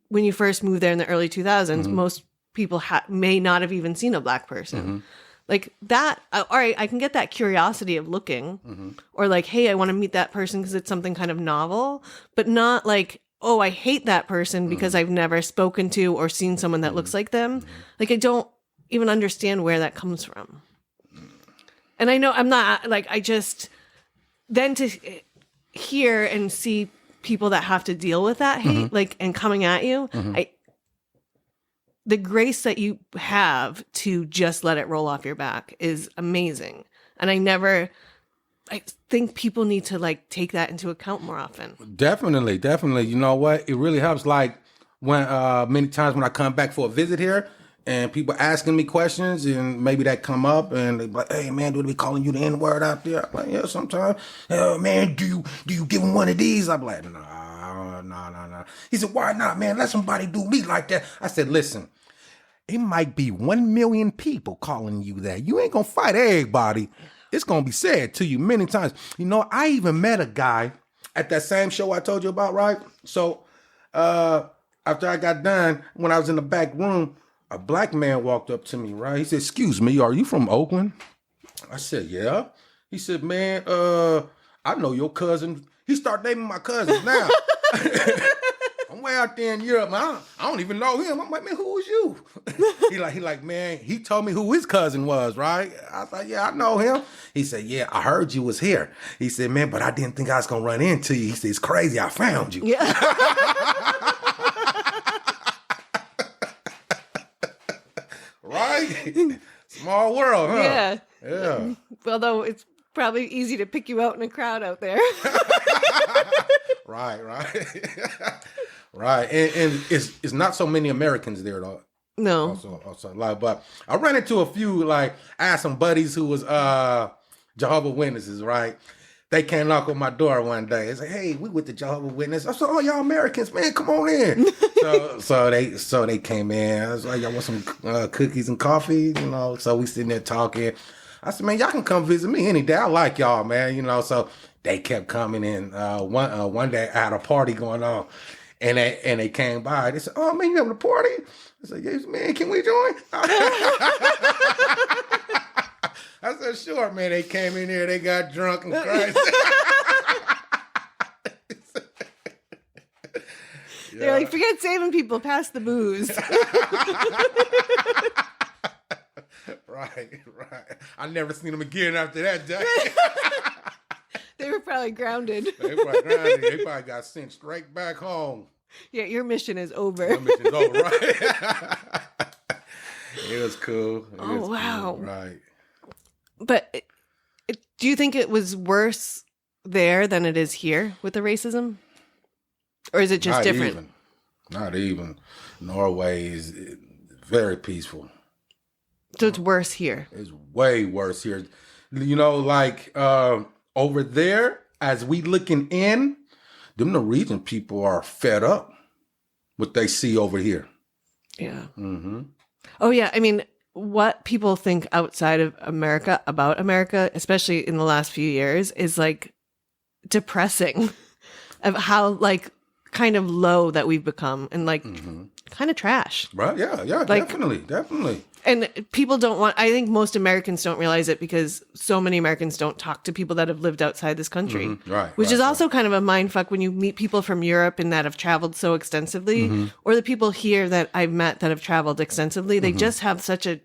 when you first moved there in the early 2000s, most people may not have even seen a black person. Like that, all right, I can get that curiosity of looking or like, hey, I want to meet that person because it's something kind of novel, but not like, oh, I hate that person because I've never spoken to or seen someone that looks like them. Like, I don't even understand where that comes from. And I know I'm not, like, I just, then to hear and see people that have to deal with that hate, like, and coming at you, the grace that you have to just let it roll off your back is amazing. And I think people need to like take that into account more often. Definitely.
You know what? It really helps. Like when many times when I come back for a visit here and people asking me questions and maybe that come up and they be like, hey man, do they be calling you the N-word out there? I'm like, yeah, sometimes. Man, do you give them one of these? I'm like, no. He said, why not, man? Let somebody do me like that. I said, listen, it might be 1 million people calling you that. You ain't gonna fight everybody. It's going to be said to you many times. You know, I even met a guy at that same show I told you about, right? So after I got done, when I was in the back room, a black man walked up to me, right? He said, excuse me, are you from Oakland? I said, yeah. He said, man, I know your cousin. He started naming my cousins now. I'm way out there in Europe, man. I don't even know him. I'm like, man, who is you? he like, man, he told me who his cousin was, right? I was like, yeah, I know him. He said, yeah, I heard you was here. He said, man, but I didn't think I was gonna run into you. He said, it's crazy, I found you.
Yeah.
Right? Small world, huh? Yeah.
Although it's probably easy to pick you out in a crowd out there.
Right. Right, and it's not so many Americans there though.
No.
Also, like, but I ran into a few. Like, I had some buddies who was Jehovah's Witnesses, right? They came knock on my door one day. They said, "Hey, we with the Jehovah's Witnesses." I said, "Oh, y'all Americans, man, come on in." so they came in. I was like, "Y'all want some cookies and coffee?" You know. So we sitting there talking. I said, "Man, y'all can come visit me any day. I like y'all, man." You know. So they kept coming in. One day I had a party going on. And they came by. They said, "Oh man, you having a party?" I said, "Yes, man. Can we join?" I said, "Sure, man." They came in here. They got drunk and crazy.
They're like, forget saving people, pass the booze.
Right. I never seen them again after that day.
They were probably grounded.
They probably got sent straight back home.
Yeah, your mission is over.
Your mission's over, right? It was cool.
Wow.
Cool. Right.
But do you think it was worse there than it is here with the racism? Or is it just different?
Not even. Norway is very peaceful.
So it's worse here.
It's way worse here. You know, like over there, as we looking in, them Norwegian people are fed up what they see over here.
Yeah.
Mm-hmm.
Oh, yeah. I mean, what people think outside of America about America, especially in the last few years, is like depressing of how like kind of low that we've become, and like kind of trash.
Right? Yeah,
Like-
definitely.
And people don't want, I think most Americans don't realize it because so many Americans don't talk to people that have lived outside this country.
Right,
Which
right,
is also kind of a mind fuck when you meet people from Europe and that have traveled so extensively, or the people here that I've met that have traveled extensively. They just have such a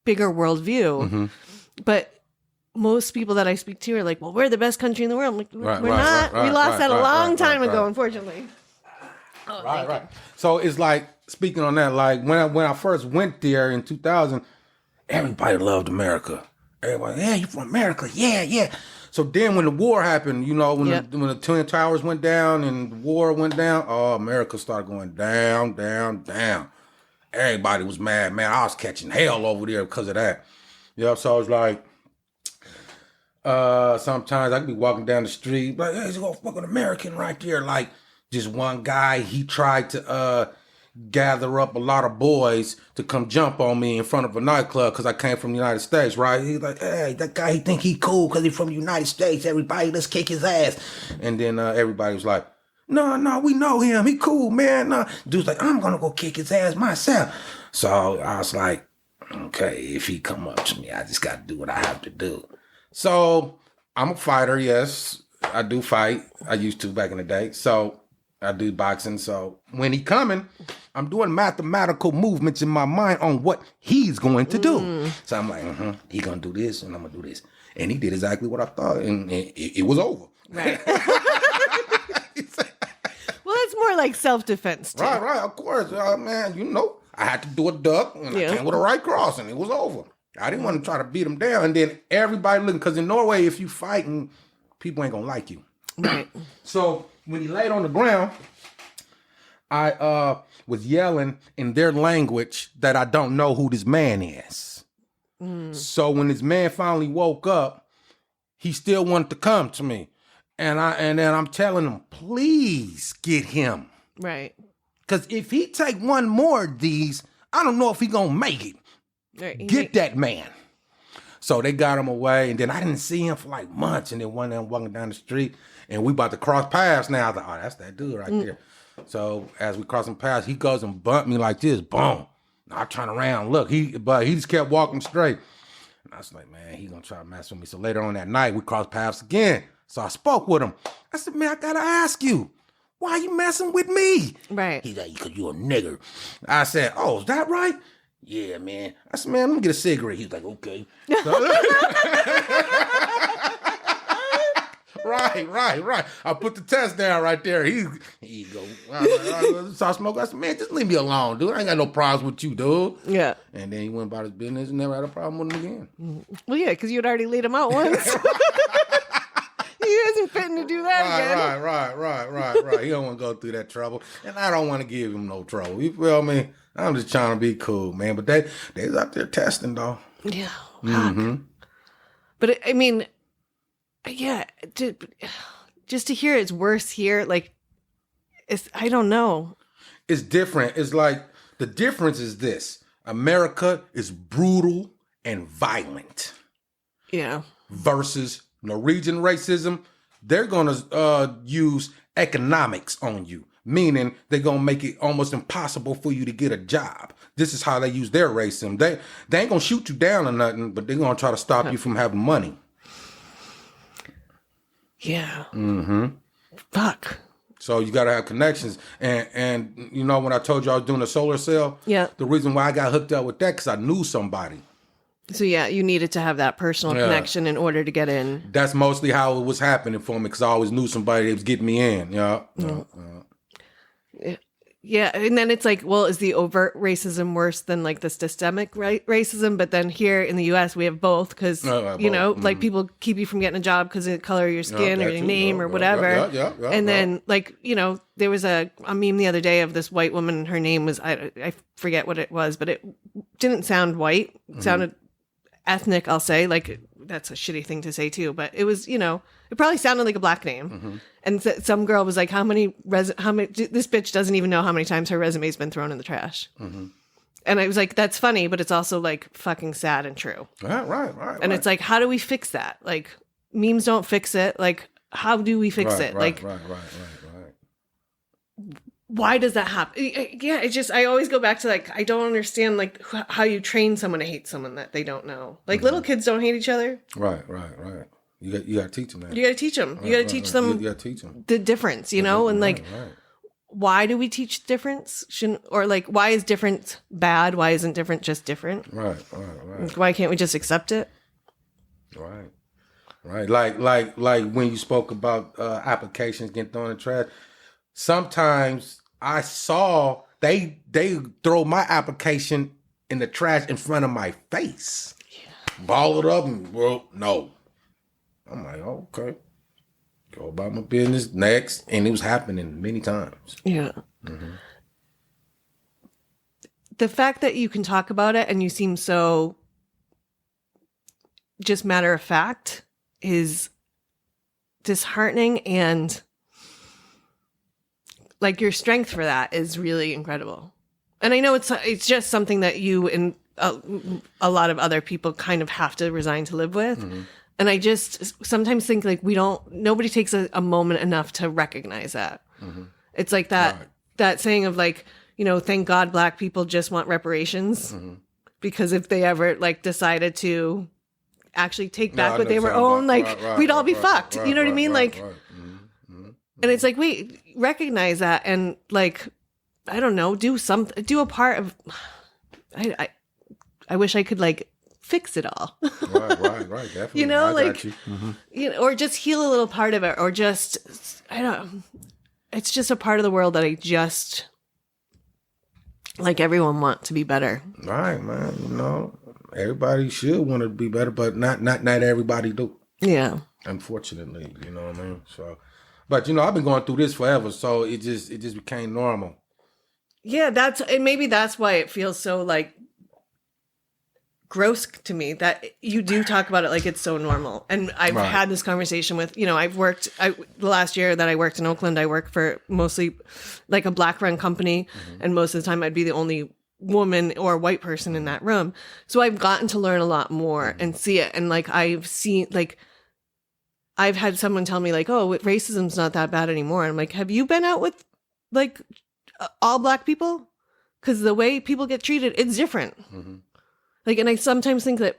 bigger worldview. But most people that I speak to are like, well, we're the best country in the world. I'm like, we're not. We lost that a long time ago, unfortunately. Oh,
Right. So it's like, speaking on that, like when I first went there in 2000, everybody loved America. Everybody, yeah, you from America? Yeah. So then when the war happened, when the Twin Towers went down and the war went down, America started going down. Everybody was mad, man. I was catching hell over there because of that. So I was like, sometimes I could be walking down the street, like, hey, there's a fucking American right there. Like, just one guy, he tried to gather up a lot of boys to come jump on me in front of a nightclub because I came from the United States, right? He's like, hey, that guy, he think he cool because he's from the United States. Everybody, let's kick his ass. And then everybody was like, no, we know him. He cool, man. No. Dude's like, I'm going to go kick his ass myself. So I was like, okay, if he come up to me, I just got to do what I have to do. So I'm a fighter, yes. I do fight. I used to back in the day. So I do boxing. So when he coming, I'm doing mathematical movements in my mind on what he's going to do. So I'm like, he going to do this and I'm going to do this. And he did exactly what I thought. And it was over.
Right. Well, it's more like self-defense, too.
Right. Of course. Man, I had to do a duck and I came with a right cross and it was over. I didn't want to try to beat him down. And then everybody looking, because in Norway, if you fighting, people ain't going to like you.
Right.
So when he laid on the ground, I was yelling in their language that I don't know who this man is. So when this man finally woke up, he still wanted to come to me. And then I'm telling him, please get him.
Right.
Because if he take one more of these, I don't know if he going to make it.
Right.
Get that man. So they got him away, and then I didn't see him for like months. And then one of them walking down the street, and we about to cross paths now. I was like, oh, that's that dude right there. So as we crossing paths, he goes and bumped me like this, boom. I turn around, look, but he just kept walking straight. And I was like, man, he gonna try to mess with me. So later on that night, we crossed paths again. So I spoke with him. I said, man, I gotta ask you, why are you messing with me?
Right.
He's like, because you're a nigger. I said, oh, is that right? Yeah, man. I said, man, let me get a cigarette. He's like, okay. Right. I put the test down right there. He go. So I smoke. I said, man, just leave me alone, dude. I ain't got no problems with you, dude.
Yeah.
And then he went about his business and never had a problem with him again.
Well, yeah, because you'd already laid him out once. He isn't fitting to do that again.
Right. He don't want to go through that trouble. And I don't want to give him no trouble. You feel me? I'm just trying to be cool, man. But they's out there testing, though.
Yeah. But I mean, yeah, just to hear it's worse here, like, I don't know.
It's different. It's like, the difference is this. America is brutal and violent.
Yeah.
Versus Norwegian racism, they're going to use economics on you. Meaning they're going to make it almost impossible for you to get a job. This is how they use their racism. They ain't going to shoot you down or nothing, but they're going to try to stop you from having money.
Yeah. Fuck.
So you got to have connections. And when I told you I was doing a solar cell,
yeah,
the reason why I got hooked up with that, because I knew somebody.
So yeah, you needed to have that personal connection in order to get in.
That's mostly how it was happening for me, because I always knew somebody that was getting me in.
Yeah, and then it's like, well, is the overt racism worse than like the systemic racism? But then here in the U.S. we have both, because like people keep you from getting a job because of the color of your skin or your name or whatever. And then like there was a meme the other day of this white woman. Her name was I forget what it was, but it didn't sound white. It sounded ethnic. I'll say, like, that's a shitty thing to say too, but it was it probably sounded like a black name. And some girl was like, how many this bitch doesn't even know how many times her resume's been thrown in the trash. And I was like, that's funny, but it's also like fucking sad and true.
Right.
And it's like, how do we fix that? Like, memes don't fix it. Like, how do we fix it?
Right.
why does that happen? Yeah, it's just, I always go back to like, I don't understand like how you train someone to hate someone that they don't know. Like little kids don't hate each other.
Right. You got to teach them that.
You got to teach them. You got to teach them.
You got to teach them
the difference, you know, and like,
right.
Why do we teach difference? Or like, why is different bad? Why isn't different just different?
Right.
Why can't we just accept it?
Right. Like when you spoke about applications getting thrown in the trash. Sometimes I saw they throw my application in the trash in front of my face. Yeah. Ball it up and, well, no. I'm like, oh, okay. Go about my business next. And it was happening many times.
Yeah. Mm-hmm. The fact that you can talk about it and you seem so just matter of fact is disheartening, and like your strength for that is really incredible. And I know it's just something that you and a lot of other people kind of have to resign to live with. Mm-hmm. And I just sometimes think like nobody takes a moment enough to recognize that. Mm-hmm. It's like that saying of like, you know, thank God Black people just want reparations. Mm-hmm. Because if they ever like decided to actually take back what they were owned, like we'd all be fucked. You know what I mean? Mm-hmm. And it's like, wait, recognize that and like, I don't know, do a part of, I wish I could like fix it all. Right,
definitely.
You know, like, you know, or just heal a little part of it, or just, I don't know. It's just a part of the world that I just, like everyone want to be better.
Right, man. You know, everybody should want to be better, but not everybody do.
Yeah.
Unfortunately, you know what I mean? So, but you know, I've been going through this forever, so it just became normal.
Yeah, maybe that's why it feels so like gross to me that you do talk about it like it's so normal. And I've had this conversation with, you know, the last year that I worked in Oakland, I worked for mostly like a Black run company. Mm-hmm. And most of the time I'd be the only woman or white person in that room. So I've gotten to learn a lot more and see it. And like, I've had someone tell me like, oh, racism's not that bad anymore. And I'm like, have you been out with like all Black people? Because the way people get treated, it's different. Mm-hmm. Like, and I sometimes think that,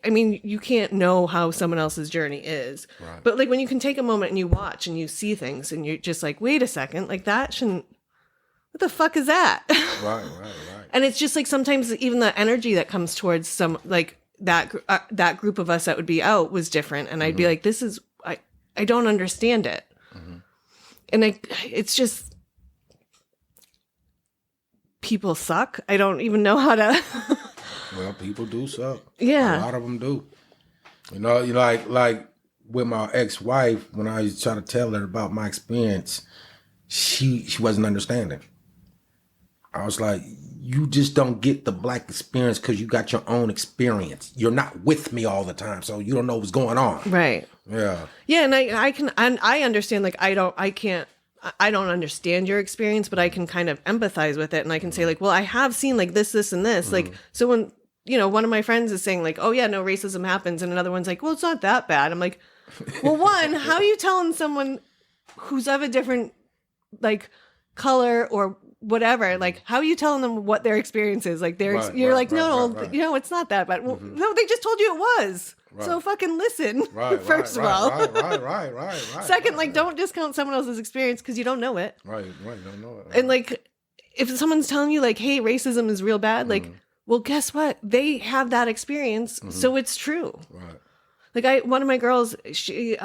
I mean, you can't know how someone else's journey is. Right. But like when you can take a moment and you watch and you see things and you're just like, wait a second, like that shouldn't, what the fuck is that? Right. And it's just like sometimes even the energy that comes towards some, like that group of us that would be out was different. And I'd be like, this is, I don't understand it. Mm-hmm. And it's just, people suck. I don't even know how to...
Well, people do suck.
Yeah.
A lot of them do. You know, like with my ex-wife, when I was trying to tell her about my experience, she wasn't understanding. I was like, you just don't get the Black experience because you got your own experience. You're not with me all the time, so you don't know what's going on. Right. Yeah.
Yeah, and I understand, like, I don't understand your experience, but I can kind of empathize with it. And I can say like, well, I have seen like this, and this. Mm-hmm. Like, so when, you know, one of my friends is saying like, oh yeah, no, racism happens. And another one's like, well, it's not that bad. I'm like, well, one, how are you telling someone who's of a different like color or whatever, like, how are you telling them what their experience is? Like, you know, it's not that bad. Well, no, they just told you it was. Right. So fucking listen, first of all. Right. Second, like, don't discount someone else's experience because you don't know it. Right, you don't know it. Right. And, like, if someone's telling you, like, hey, racism is real bad, like, well, guess what? They have that experience, so it's true. Right. Like, one of my girls, she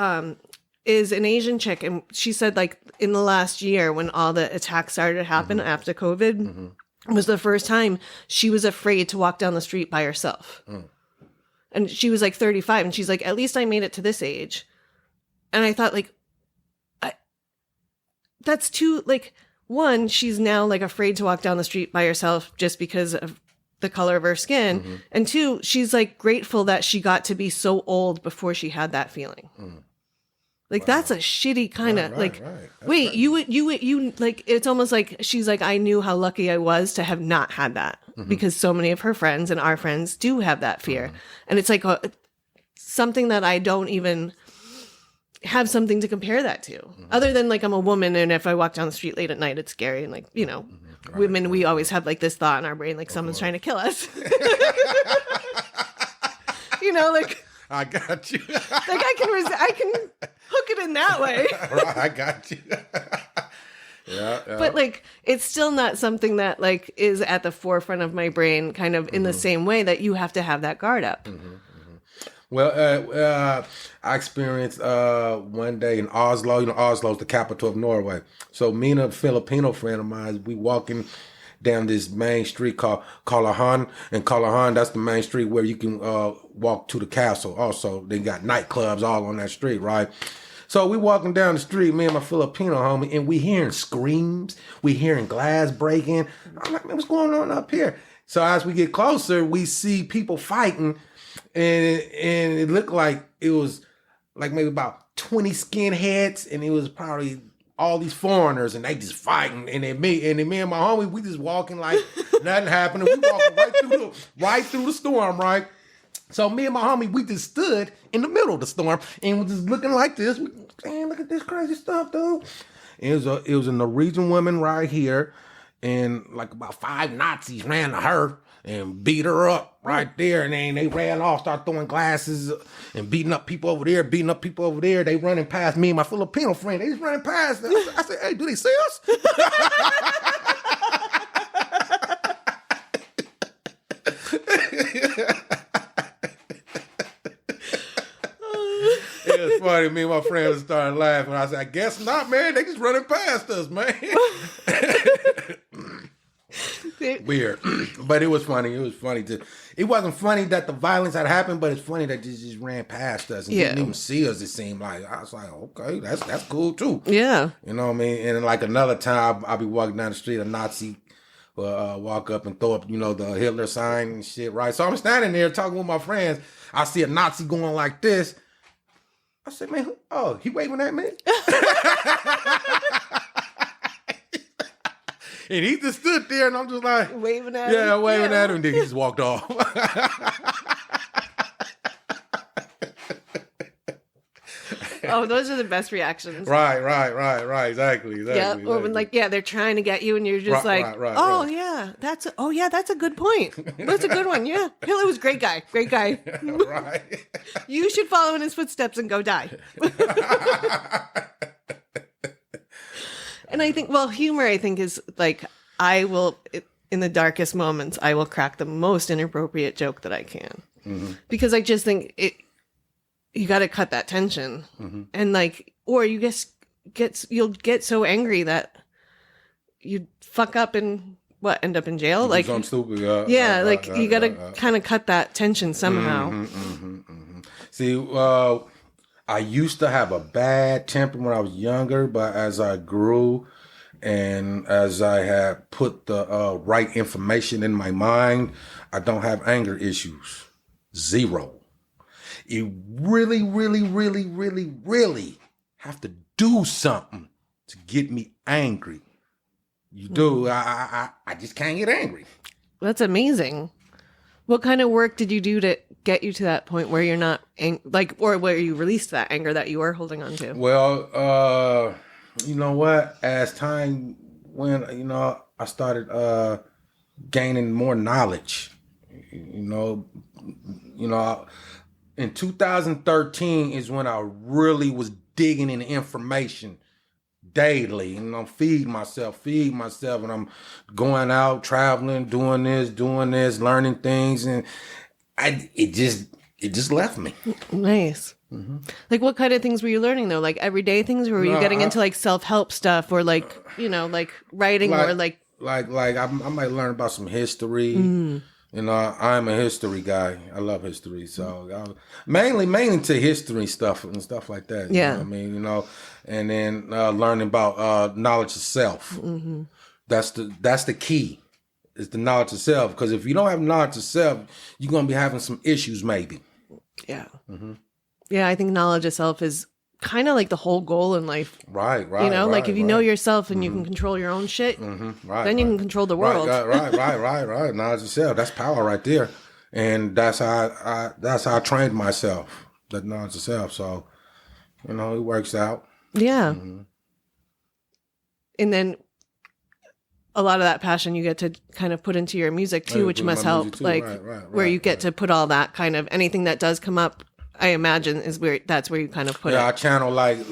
is an Asian chick, and she said, like, in the last year when all the attacks started to happen after COVID, was the first time she was afraid to walk down the street by herself. And she was like 35, and she's like, at least I made it to this age. And I thought, like, that's too, like, one, she's now like afraid to walk down the street by herself just because of the color of her skin. And two, she's like grateful that she got to be so old before she had that feeling. Like, that's a shitty kind of wait, right. you like, it's almost like she's like, I knew how lucky I was to have not had that because so many of her friends and our friends do have that fear. And it's like something that I don't even, have something to compare that to, other than like I'm a woman, and if I walk down the street late at night, it's scary, and like women, we always have like this thought in our brain, like someone's trying to kill us. Like
I got you.
like I can hook it in that way.
Right, I got you. Yeah.
But like it's still not something that like is at the forefront of my brain, kind of in the same way that you have to have that guard up.
Well, I experienced one day in Oslo. Oslo's the capital of Norway. So me and a Filipino friend of mine, we walking down this main street called Kalahan. And Kalahan, that's the main street where you can walk to the castle. Also, they got nightclubs all on that street, right? So we walking down the street, me and my Filipino homie, and we hearing screams. We hearing glass breaking. I'm like, man, what's going on up here? So as we get closer, we see people fighting, and it looked like it was like maybe about 20 skinheads, and it was probably all these foreigners, and they just fighting. And then me and my homie, we just walking like nothing happened. We walking right through the storm, right? So me and my homie, we just stood in the middle of the storm and was just looking like this. Man, look at this crazy stuff, dude. It was a Norwegian woman right here, and like about 5 Nazis ran to her and beat her up right there. And then they ran off, started throwing glasses and beating up people over there, They running past me and my Filipino friend. They just running past. I said, hey, do they see us? It was funny. Me and my friends started laughing. I said, I guess not, man. They just running past us, man. Weird. But it was funny. It was funny too. It wasn't funny that the violence had happened, but it's funny that they just ran past us and didn't even see us, it seemed like. I was like, okay, that's cool too.
Yeah.
You know what I mean? And like another time, I'll be walking down the street, a Nazi will walk up and throw up, the Hitler sign and shit, right? So I'm standing there talking with my friends. I see a Nazi going like this. I said, man, he waving at me? And he just stood there, and I'm just like...
Waving at him?
Yeah, waving at him, and then he just walked off.
Oh, those are the best reactions.
Right, exactly.
Yeah, or when they're trying to get you, and you're just yeah, that's a good point. That's a good one. Yeah, Hitler was a great guy.
Right.
You should follow in his footsteps and go die. And I think, humor, is like, in the darkest moments, I will crack the most inappropriate joke that I can. Mm-hmm. Because I just think you got to cut that tension. Mm-hmm. And or you you'll get so angry that you fuck up and end up in jail.
Like, I'm stupid.
You got to kind of cut that tension somehow.
See, I used to have a bad temper when I was younger, but as I grew and as I had put the right information in my mind, I don't have anger issues. 0. You really, really, really, really, really have to do something to get me angry. You do. I just can't get angry.
That's amazing. What kind of work did you do to get you to that point where you're not or where you released that anger that you were holding on to?
Well, you know what? As time went, I started gaining more knowledge. In 2013 is when I really was digging into information daily, and I'm feeding myself, and I'm going out, traveling, doing this, learning things, and it just left me.
Nice. Mm-hmm. Like, what kind of things were you learning though? Like everyday things, or were you getting into self-help stuff, or writing, or
I might learn about some history. Mm. I'm a history guy. I love history, so mainly to history stuff and stuff like that.
Yeah,
you know what I mean, and then learning about knowledge of self. Mm-hmm. That's the key. Is the knowledge of self, because if you don't have knowledge of self, you're gonna be having some issues, maybe.
Yeah. Mm-hmm. Yeah, I think knowledge of self is kind of like the whole goal in life.
Right.
If you know yourself and you can control your own shit, then you can control the world.
Right. Knowledge of self, that's power right there. And that's how I trained myself, that knowledge of self. So You know, it works out.
Yeah. And then a lot of that passion you get to kind of put into your music too, which must help. Like where you get to put all that kind of anything that does come up. I imagine is where that's where you kind of put it.
Yeah, I channel like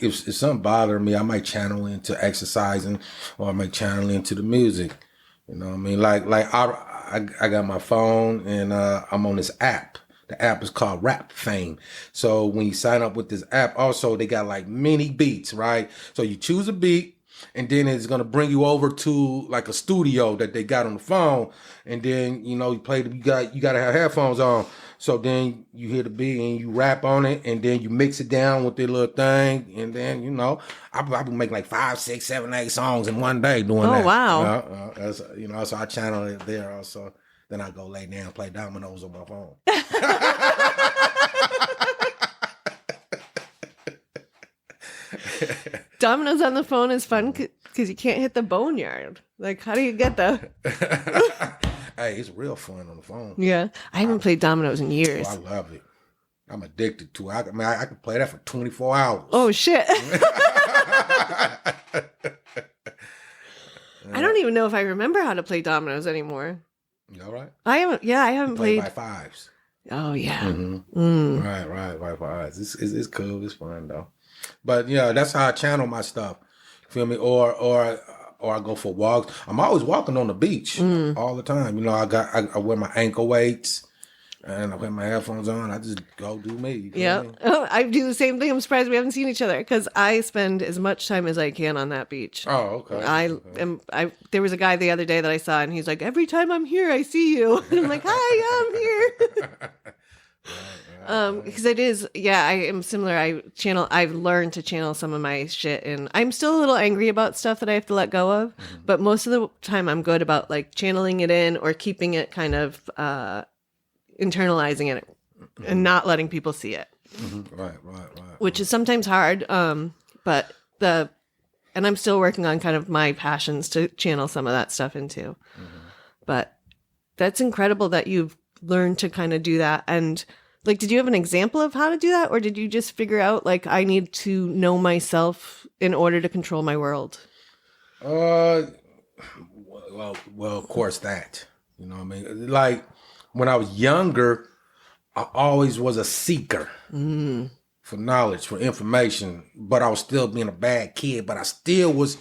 if something bothering me, I might channel into exercising, or I might channel into the music. You know what I mean? Like I got my phone and I'm on this app. The app is called Rap Fame. So when you sign up with this app, also they got like mini beats, right? So you choose a beat, and then it's gonna bring you over to like a studio that they got on the phone, and then you know you play. You gotta have headphones on. So then you hear the beat and you rap on it, and then you mix it down with their little thing, and then you know I make like 5, 6, 7, 8 songs in one day doing that.
Oh wow!
That's, you know, so I channel it there also. Then I go lay down and play dominoes on my phone.
Dominoes on the phone is fun because you can't hit the boneyard. Like, how do you get the?
Hey, it's real fun on the phone.
Yeah, I haven't played dominoes in years.
Oh, I love it. I'm addicted to it. I can play that for 24 hours.
Oh shit! I don't even know if I remember how to play dominoes anymore.
You all right?
I haven't played
by fives.
Oh yeah.
Right. By fives. It's cool. It's fun though. But yeah, that's how I channel my stuff. Feel me? Or I go for walks. I'm always walking on the beach all the time. You know, I wear my ankle weights and I put my headphones on. I just go do me.
Yeah. Oh, I do the same thing. I'm surprised we haven't seen each other because I spend as much time as I can on that beach.
Oh, okay.
There was a guy the other day that I saw, and he's like, every time I'm here, I see you. And I'm like, hi, I'm here. Because it is, I am similar. I've learned to channel some of my shit, and I'm still a little angry about stuff that I have to let go of. But most of the time, I'm good about like channeling it in or keeping it kind of internalizing it and not letting people see it.
Right.
Which is sometimes hard. But and I'm still working on kind of my passions to channel some of that stuff into. But that's incredible that you've learned to kind of do that. And like, did you have an example of how to do that? Or did you just figure out like, I need to know myself in order to control my world?
Well, of course that, you know what I mean? Like when I was younger, I always was a seeker for knowledge, for information, but I was still being a bad kid, but there was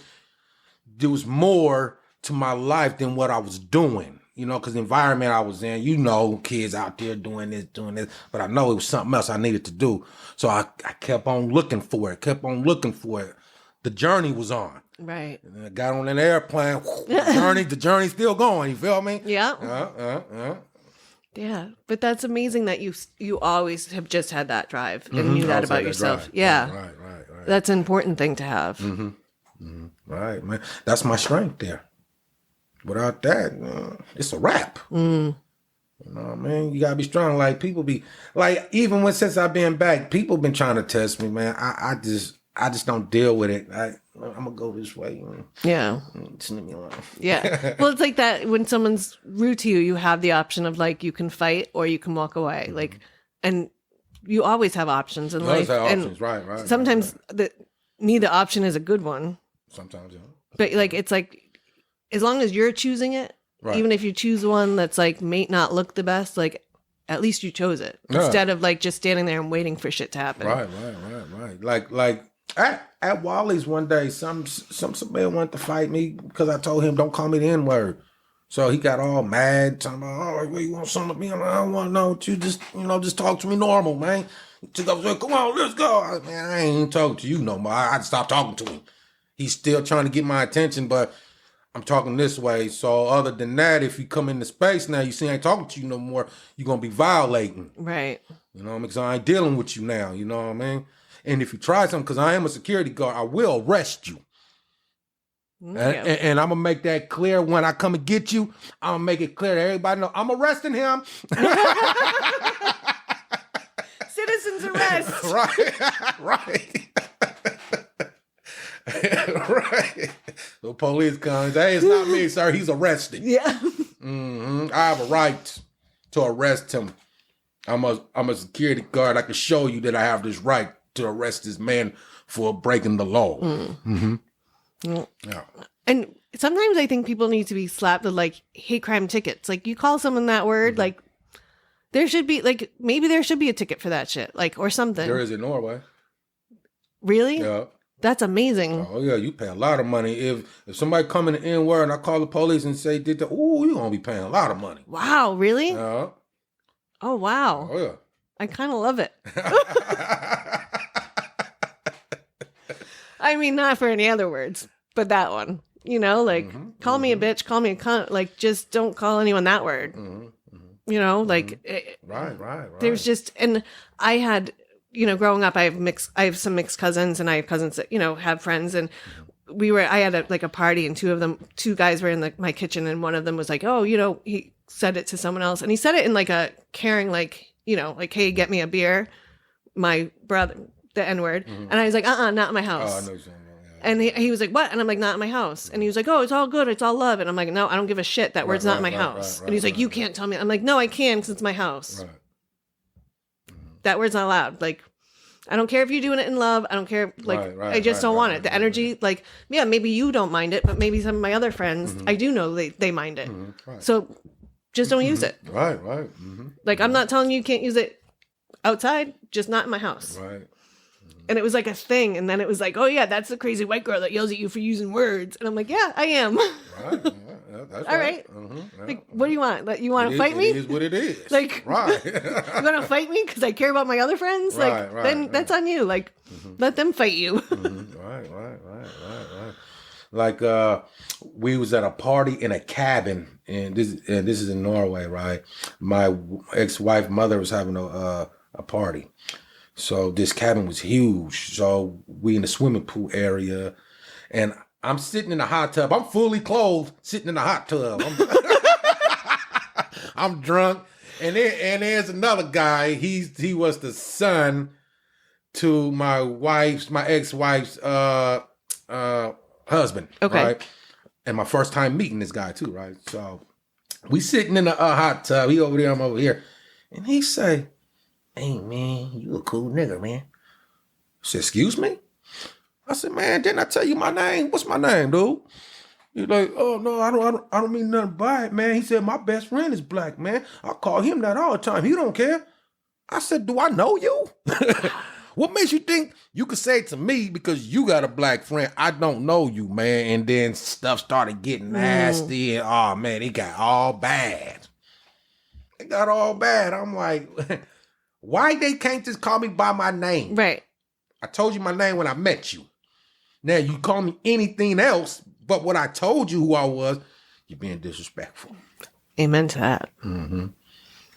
more to my life than what I was doing. You know, because the environment I was in, you know, kids out there doing this, but I know it was something else I needed to do. So I kept on looking for it, The journey was on.
Right.
And then I got on an airplane, the journey's still going, you feel me?
Yeah. Yeah, but that's amazing that you always have just had that drive and knew that about yourself.
Drive.
Yeah.
Right.
That's an important thing to have.
Right, man. That's my strength there. Without that, it's a wrap. You know what I mean? You gotta be strong. Like people be like, even since I've been back, people been trying to test me, man. I just don't deal with it. I'm gonna go this way.
Yeah.
Just leave me alone.
Yeah. Well, it's like that when someone's rude to you, you have the option of like you can fight or you can walk away. Like, and you always have options in life.
Options. Right.
Sometimes neither option is a good one.
Sometimes, yeah.
But like it's like, as long as you're choosing it, even if you choose one that's like may not look the best, like at least you chose it instead of like just standing there and waiting for shit to happen.
Right. Like at Wally's one day, some man wanted to fight me because I told him don't call me the N-word. So he got all mad, talking about, oh, well, you want something to me? I don't want to know what you just talk to me normal, man. He took up and said, come on, let's go. I ain't even talking to you no more. I stopped talking to him. He's still trying to get my attention, but I'm talking this way. So other than that, if you come into space now, you see I ain't talking to you no more, you're going to be violating.
Right.
You know what I mean? Because I ain't dealing with you now. You know what I mean? And if you try something, because I am a security guard, I will arrest you. And I'm going to make that clear when I come and get you. I'm going to make it clear to everybody know I'm arresting him.
Citizens arrest.
Right. Right. The police comes. Hey, it's not me, sir. He's arrested.
Yeah.
I have a right to arrest him. I'm a security guard. I can show you that I have this right to arrest this man for breaking the law. Yeah.
And sometimes I think people need to be slapped with like hate crime tickets. Like you call someone that word, like there should be like maybe there should be a ticket for that shit, like or something.
There is in Norway.
Really?
Yeah.
That's amazing.
Oh yeah, you pay a lot of money. If somebody come in the N word and I call the police and say did the you're gonna be paying a lot of money.
Wow, really?
Yeah.
Oh wow.
Oh yeah.
I kind of love it. I mean, not for any other words, but that one. You know, like call me a bitch, call me a cunt. Like just don't call anyone that word. You know, like
right.
There's just, and I had, you know, growing up, I have some mixed cousins, and I have cousins that, you know, have friends, and I had a party, and two guys were in my kitchen, and one of them was like, oh, you know, he said it to someone else, and he said it in like a caring, like, you know, like, hey, get me a beer, my brother, the N-word, and I was like, not in my house.
Oh, I know what you're saying.
And he was like, what? And I'm like, not in my house. And he was like, oh, it's all good. It's all love. And I'm like, no, I don't give a shit. That word's not in my house. And he's like, you can't tell me. I'm like, no, I can because it's my house.
Right.
That word's not allowed. Like, I don't care if you're doing it in love. I don't care. Like, I just don't want it. The energy, like, yeah, maybe you don't mind it, but maybe some of my other friends, I do know they mind it. So just don't use it.
Right.
Like, I'm not telling you can't use it outside, just not in my house.
Right.
And it was like a thing. And then it was like, oh, yeah, that's the crazy white girl that yells at you for using words. And I'm like, yeah, I am.
Right. That's
all right. Like, what do you want? Like, you want to fight me?
It is what it is.
Like,
right.
You want to fight me because I care about my other friends? Like, then that's on you. Like, let them fight you.
Right. Like, we was at a party in a cabin, and this is in Norway, right? My ex-wife mother was having a party. So this cabin was huge. So we in the swimming pool area, and I'm sitting in the hot tub. I'm fully clothed, sitting in the hot tub. I'm drunk, and there's another guy. He was the son to my ex-wife's husband.
Okay.
Right? And my first time meeting this guy too, right? So we sitting in the hot tub. He over there, I'm over here, and he say, "Hey man, you a cool nigga, man." I said, "Excuse me?" I said, "Man, didn't I tell you my name? What's my name, dude?" He's like, "Oh no, I don't mean nothing by it, man." He said, "My best friend is black, man. I call him that all the time. He don't care." I said, "Do I know you? What makes you think you could say it to me because you got a black friend? I don't know you, man." And then stuff started getting nasty, and oh man, it got all bad. It got all bad. I'm like, why they can't just call me by my name?
Right.
I told you my name when I met you. Now you call me anything else, but what I told you who I was, you're being disrespectful.
Amen to that.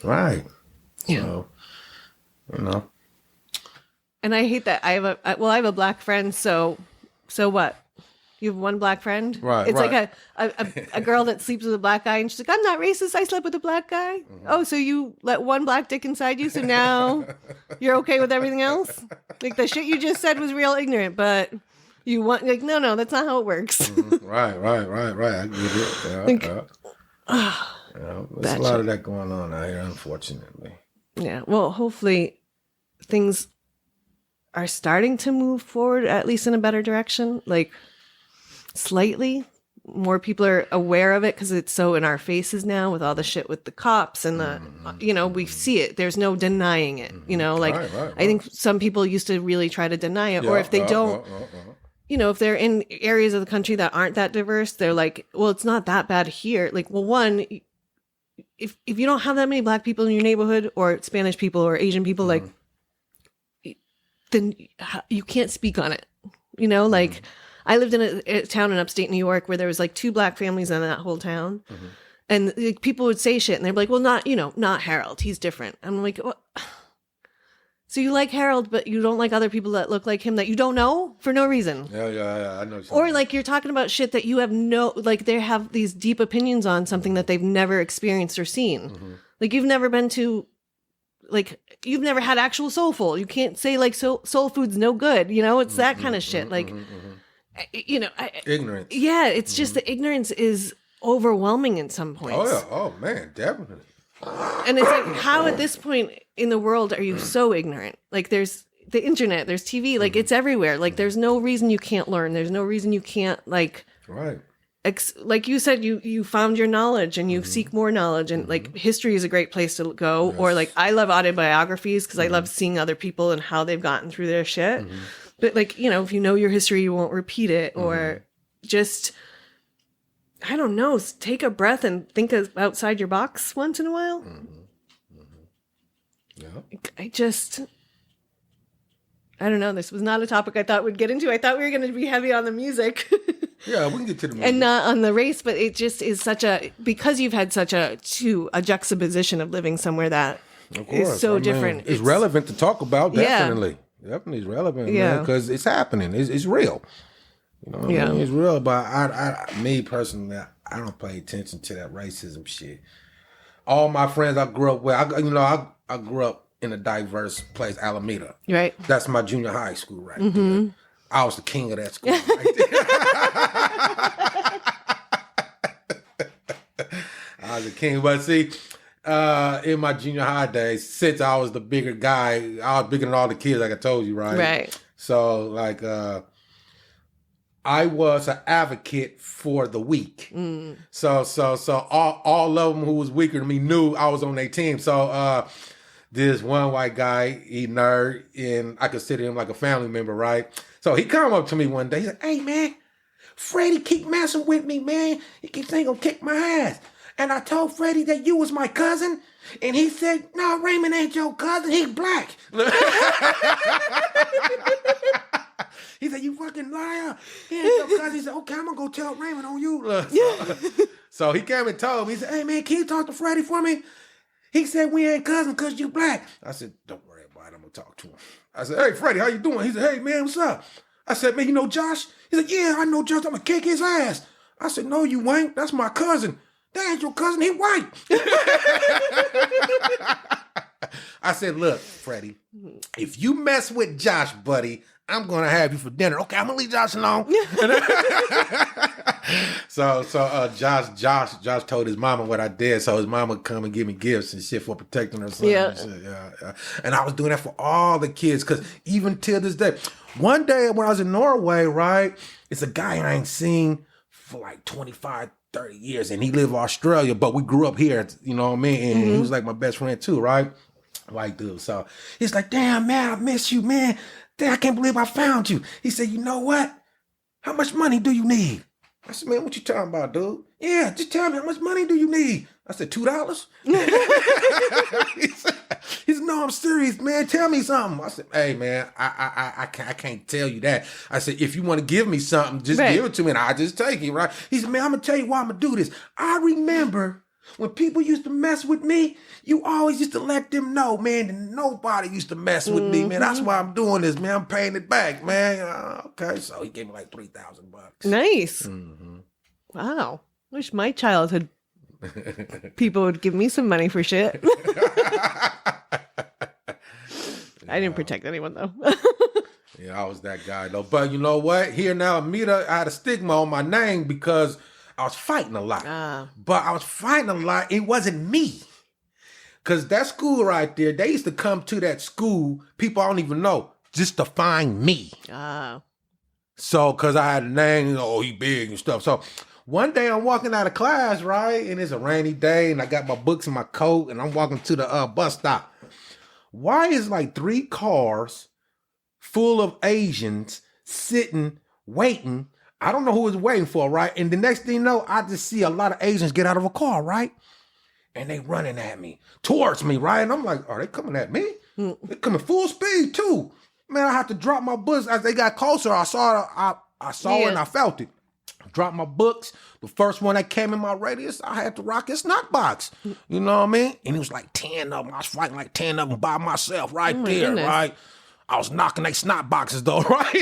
Right.
Yeah.
So, you know.
And I hate that. I have a black friend. So what? You have one black friend?
Right.
It's
right.
like a girl that sleeps with a black guy, and she's like, "I'm not racist. I slept with a black guy." Oh, so you let one black dick inside you, so now you're okay with everything else? Like the shit you just said was real ignorant, but you want no, that's not how it works.
Right. I get it. Yeah, there's a lot of that going on out here, unfortunately.
Yeah. Well, hopefully things are starting to move forward, at least in a better direction. Like slightly more people are aware of it because it's so in our faces now with all the shit with the cops and the, we see it. There's no denying it, like
Right.
I think some people used to really try to deny it, or if they don't, if they're in areas of the country that aren't that diverse, they're like, well, it's not that bad here. Like, well, one, if you don't have that many black people in your neighborhood or Spanish people or Asian people, like, then you can't speak on it, like I lived in a town in upstate New York where there was like 2 black families in that whole town. And like, people would say shit and they'd be like, well, not Harold. He's different. I'm like, what? So you like Harold, but you don't like other people that look like him that you don't know for no reason.
Yeah, I know.
Or like you're talking about shit that you have they have these deep opinions on something that they've never experienced or seen. Like you've never been to, like you've never had actual soulful. You can't say like soul food's no good. It's that kind of shit. Like,
ignorance.
Yeah, it's just the ignorance is overwhelming in some points.
Oh yeah. Oh man, definitely.
And it's like, how at this point in the world are you so ignorant? Like there's the internet, there's TV, like it's everywhere. Like there's no reason you can't learn. There's no reason you can't like,
Right.
Like you said, you found your knowledge and you seek more knowledge, and like history is a great place to go. Or like I love autobiographies because I love seeing other people and how they've gotten through their shit. But like, you know, if you know your history, you won't repeat it, or just, I don't know, take a breath and think outside your box once in a while.
Yeah.
I don't know. This was not a topic I thought we'd get into. I thought we were going to be heavy on the music.
Yeah, we can get to the music.
And not on the race, but it just is because you've had such a juxtaposition of living somewhere that is so different.
It's relevant to talk about, definitely. Yeah. Definitely it's relevant, man, because it's happening. It's real. You know what I mean? It's real, but me personally, I don't pay attention to that racism shit. All my friends I grew up with, I grew up in a diverse place, Alameda.
Right.
That's my junior high school right there. I was the king of that school right there. I was the king. But see, in my junior high days, since I was the bigger guy, I was bigger than all the kids, like I told you, right?
Right.
So, like, I was an advocate for the weak. So all of them who was weaker than me knew I was on their team. So, this one white guy, he nerd, and I consider him like a family member, right? So he come up to me one day, he said, "Hey man, Freddie keep messing with me, man. He keeps saying he'll kick my ass. And I told Freddie that you was my cousin, and he said, no, Raymond ain't your cousin, he's black." He said, "You fucking liar. He ain't your cousin." He said, "Okay, I'm gonna go tell Raymond on you." So he came and told me, he said, "Hey man, can you talk to Freddie for me? He said we ain't cousins because you black." I said, "Don't worry about it. I'm going to talk to him." I said, "Hey, Freddie, how you doing?" He said, "Hey, man, what's up?" I said, "Man, you know Josh?" He said, "Yeah, I know Josh. I'm going to kick his ass." I said, "No, you ain't. That's my cousin." "That ain't your cousin. He white." I said, "Look, Freddie, if you mess with Josh, buddy, I'm going to have you for dinner." "Okay, I'm going to leave Josh alone." So Josh told his mama what I did, so his mama would come and give me gifts and shit for protecting her son.
Yeah.
And shit. Yeah. And I was doing that for all the kids, because even till this day, one day when I was in Norway, right, it's a guy I ain't seen for like 25, 30 years, and he lived in Australia, but we grew up here, you know what I mean? And he was like my best friend too, right? White dude. So he's like, "Damn, man, I miss you, man. Damn, I can't believe I found you." He said, "You know what? How much money do you need?" I said, "Man, what you talking about, dude?" "Yeah, just tell me, how much money do you need?" I said, $2. He said, "No, I'm serious, man. Tell me something." I said, "Hey, man, I can't tell you that." I said, "If you want to give me something, just give it to me and I'll just take it, right?" He said, "Man, I'm going to tell you why I'm going to do this. I remember when people used to mess with me, you always used to let them know, man, that nobody used to mess with me, man. That's why I'm doing this, man. I'm paying it back, man." Okay, so he gave me like $3,000.
Nice. Wow. Wish my childhood people would give me some money for shit. I didn't protect anyone though.
Yeah, I was that guy though. But you know what? Here now, Amita, I had a stigma on my name because I was fighting a lot. But I was fighting a lot. It wasn't me. Because that school right there, they used to come to that school, people I don't even know, just to find me. So, because I had a name, oh, he big and stuff. So, one day I'm walking out of class, right? And it's a rainy day, and I got my books in my coat, and I'm walking to the bus stop. Why is like 3 cars full of Asians sitting, waiting? I don't know who was waiting for, right? And the next thing you know, I just see a lot of Asians get out of a car, right? And they running at me, towards me, right? And I'm like, are they coming at me? They're coming full speed too. Man, I had to drop my books. As they got closer, I saw it and I felt it. Dropped my books. The first one that came in my radius, I had to rock his snot box. You know what I mean? And it was like 10 of them. I was fighting like 10 of them by myself right there, goodness. Right? I was knocking their snot boxes though, right?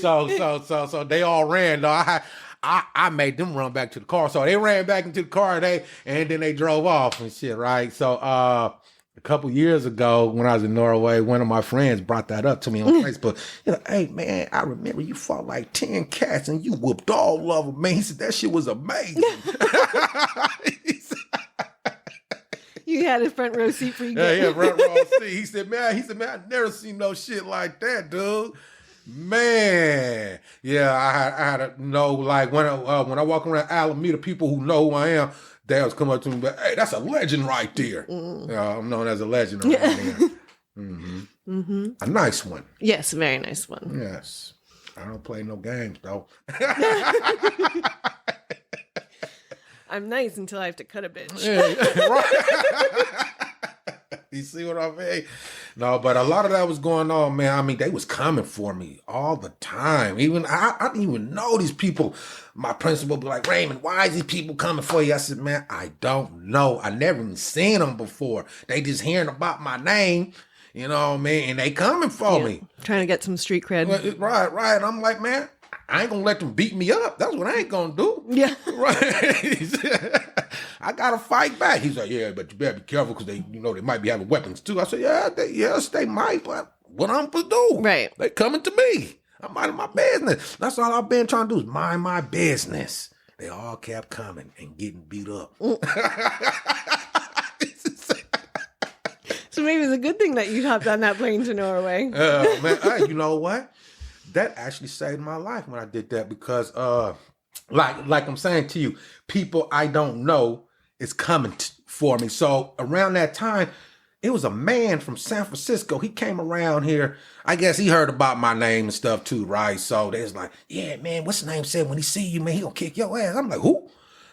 So they all ran though. I made them run back to the car. So they ran back into the car and then they drove off and shit, right? So a couple years ago when I was in Norway, one of my friends brought that up to me on Facebook. You know, "Hey man, I remember you fought like 10 cats and you whooped all of them, man." He said, "That shit was amazing."
You had a front row seat for you.
Yeah, front row seat. He said, man, I never seen no shit like that, dude. Man, yeah, I had to know, like when I walk around Alameda, people who know who I am, they always come up to me, but hey, that's a legend right there. Yeah, I'm known as a legend around there. A nice one.
Yes, a very nice one.
Yes, I don't play no games though.
I'm nice until I have to cut a bitch.
Yeah, right. You see what I mean? No, but a lot of that was going on, man. I mean, they was coming for me all the time. Even I didn't even know these people. My principal be like, Raymond, why is these people coming for you? I said, man, I don't know. I never even seen them before. They just hearing about my name, you know what I mean? And they coming for me.
Trying to get some street cred.
Right. I'm like, man, I ain't gonna let them beat me up. That's what I ain't gonna do.
Yeah.
Right. I gotta fight back. He's like, yeah, but you better be careful because they might be having weapons too. I said, yes, they might, but what I'm supposed to do?
Right.
They coming to me. I'm minding my business. That's all I've been trying to do is mind my business. They all kept coming and getting beat up.
So maybe it's a good thing that you hopped on that plane to Norway.
Man, hey, you know what? That actually saved my life when I did that because, like I'm saying to you, people I don't know is coming for me. So around that time, it was a man from San Francisco. He came around here. I guess he heard about my name and stuff too, right? So they was like, yeah, man, what's his name said when he see you, man, he gonna kick your ass. I'm like, who?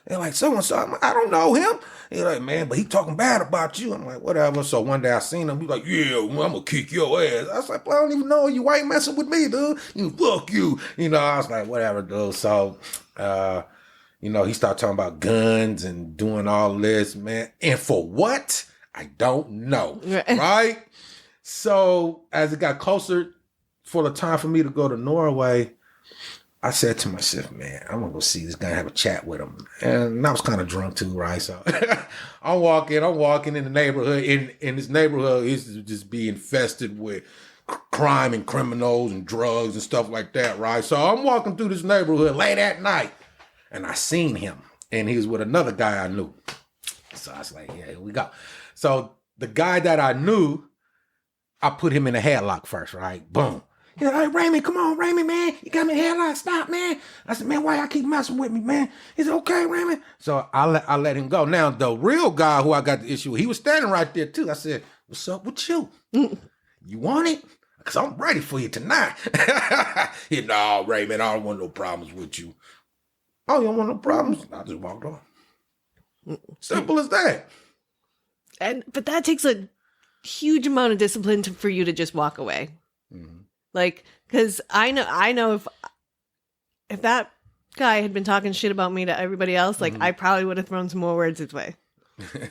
They're like, so-and-so. I don't know him. He's like, man, but he talking bad about you. I'm like, whatever. So one day I seen him. He's like, yeah, well, I'm going to kick your ass. I was like, well, I don't even know you. Why you messing with me, dude? Fuck you. I was like, whatever, dude. So, he started talking about guns and doing all this, man. And for what? I don't know. Right? So as it got closer for the time for me to go to Norway, I said to myself, man, I'm going to go see this guy and have a chat with him. And I was kind of drunk too, right? So I'm walking in the neighborhood. In this neighborhood, it used to just be infested with crime and criminals and drugs and stuff like that, right? So I'm walking through this neighborhood late at night, and I seen him. And he was with another guy I knew. So I was like, yeah, here we go. So the guy that I knew, I put him in a headlock first, right? Boom. He's like, hey, Raymond, come on, Raymond, man. You got me in a headlock. Stop, man. I said, man, why y'all keep messing with me, man? He said, okay, Raymond. So I let him go. Now, the real guy who I got the issue with, he was standing right there, too. I said, what's up with you? You want it? Because I'm ready for you tonight. He said, no, Raymond, I don't want no problems with you. Oh, you don't want no problems? I just walked off. Simple as that.
But that takes a huge amount of discipline for you to just walk away. Mm-hmm. Like, because I know if that guy had been talking shit about me to everybody else, like, I probably would have thrown some more words his way.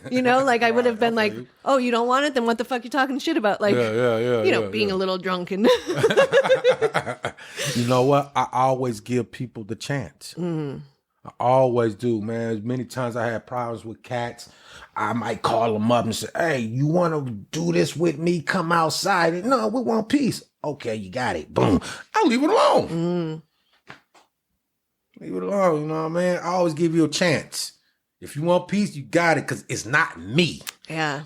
Like I would have been like, oh, you don't want it? Then what the fuck you talking shit about? Like, being a little drunken.
You know what? I always give people the chance. Mm-hmm. I always do, man. As many times I had problems with cats, I might call them up and say, hey, you want to do this with me? Come outside. No, we want peace. Okay, you got it. Boom. I'll leave it alone. Leave it alone, you know what I mean? I always give you a chance. If you want peace, you got it, because it's not me.
Yeah.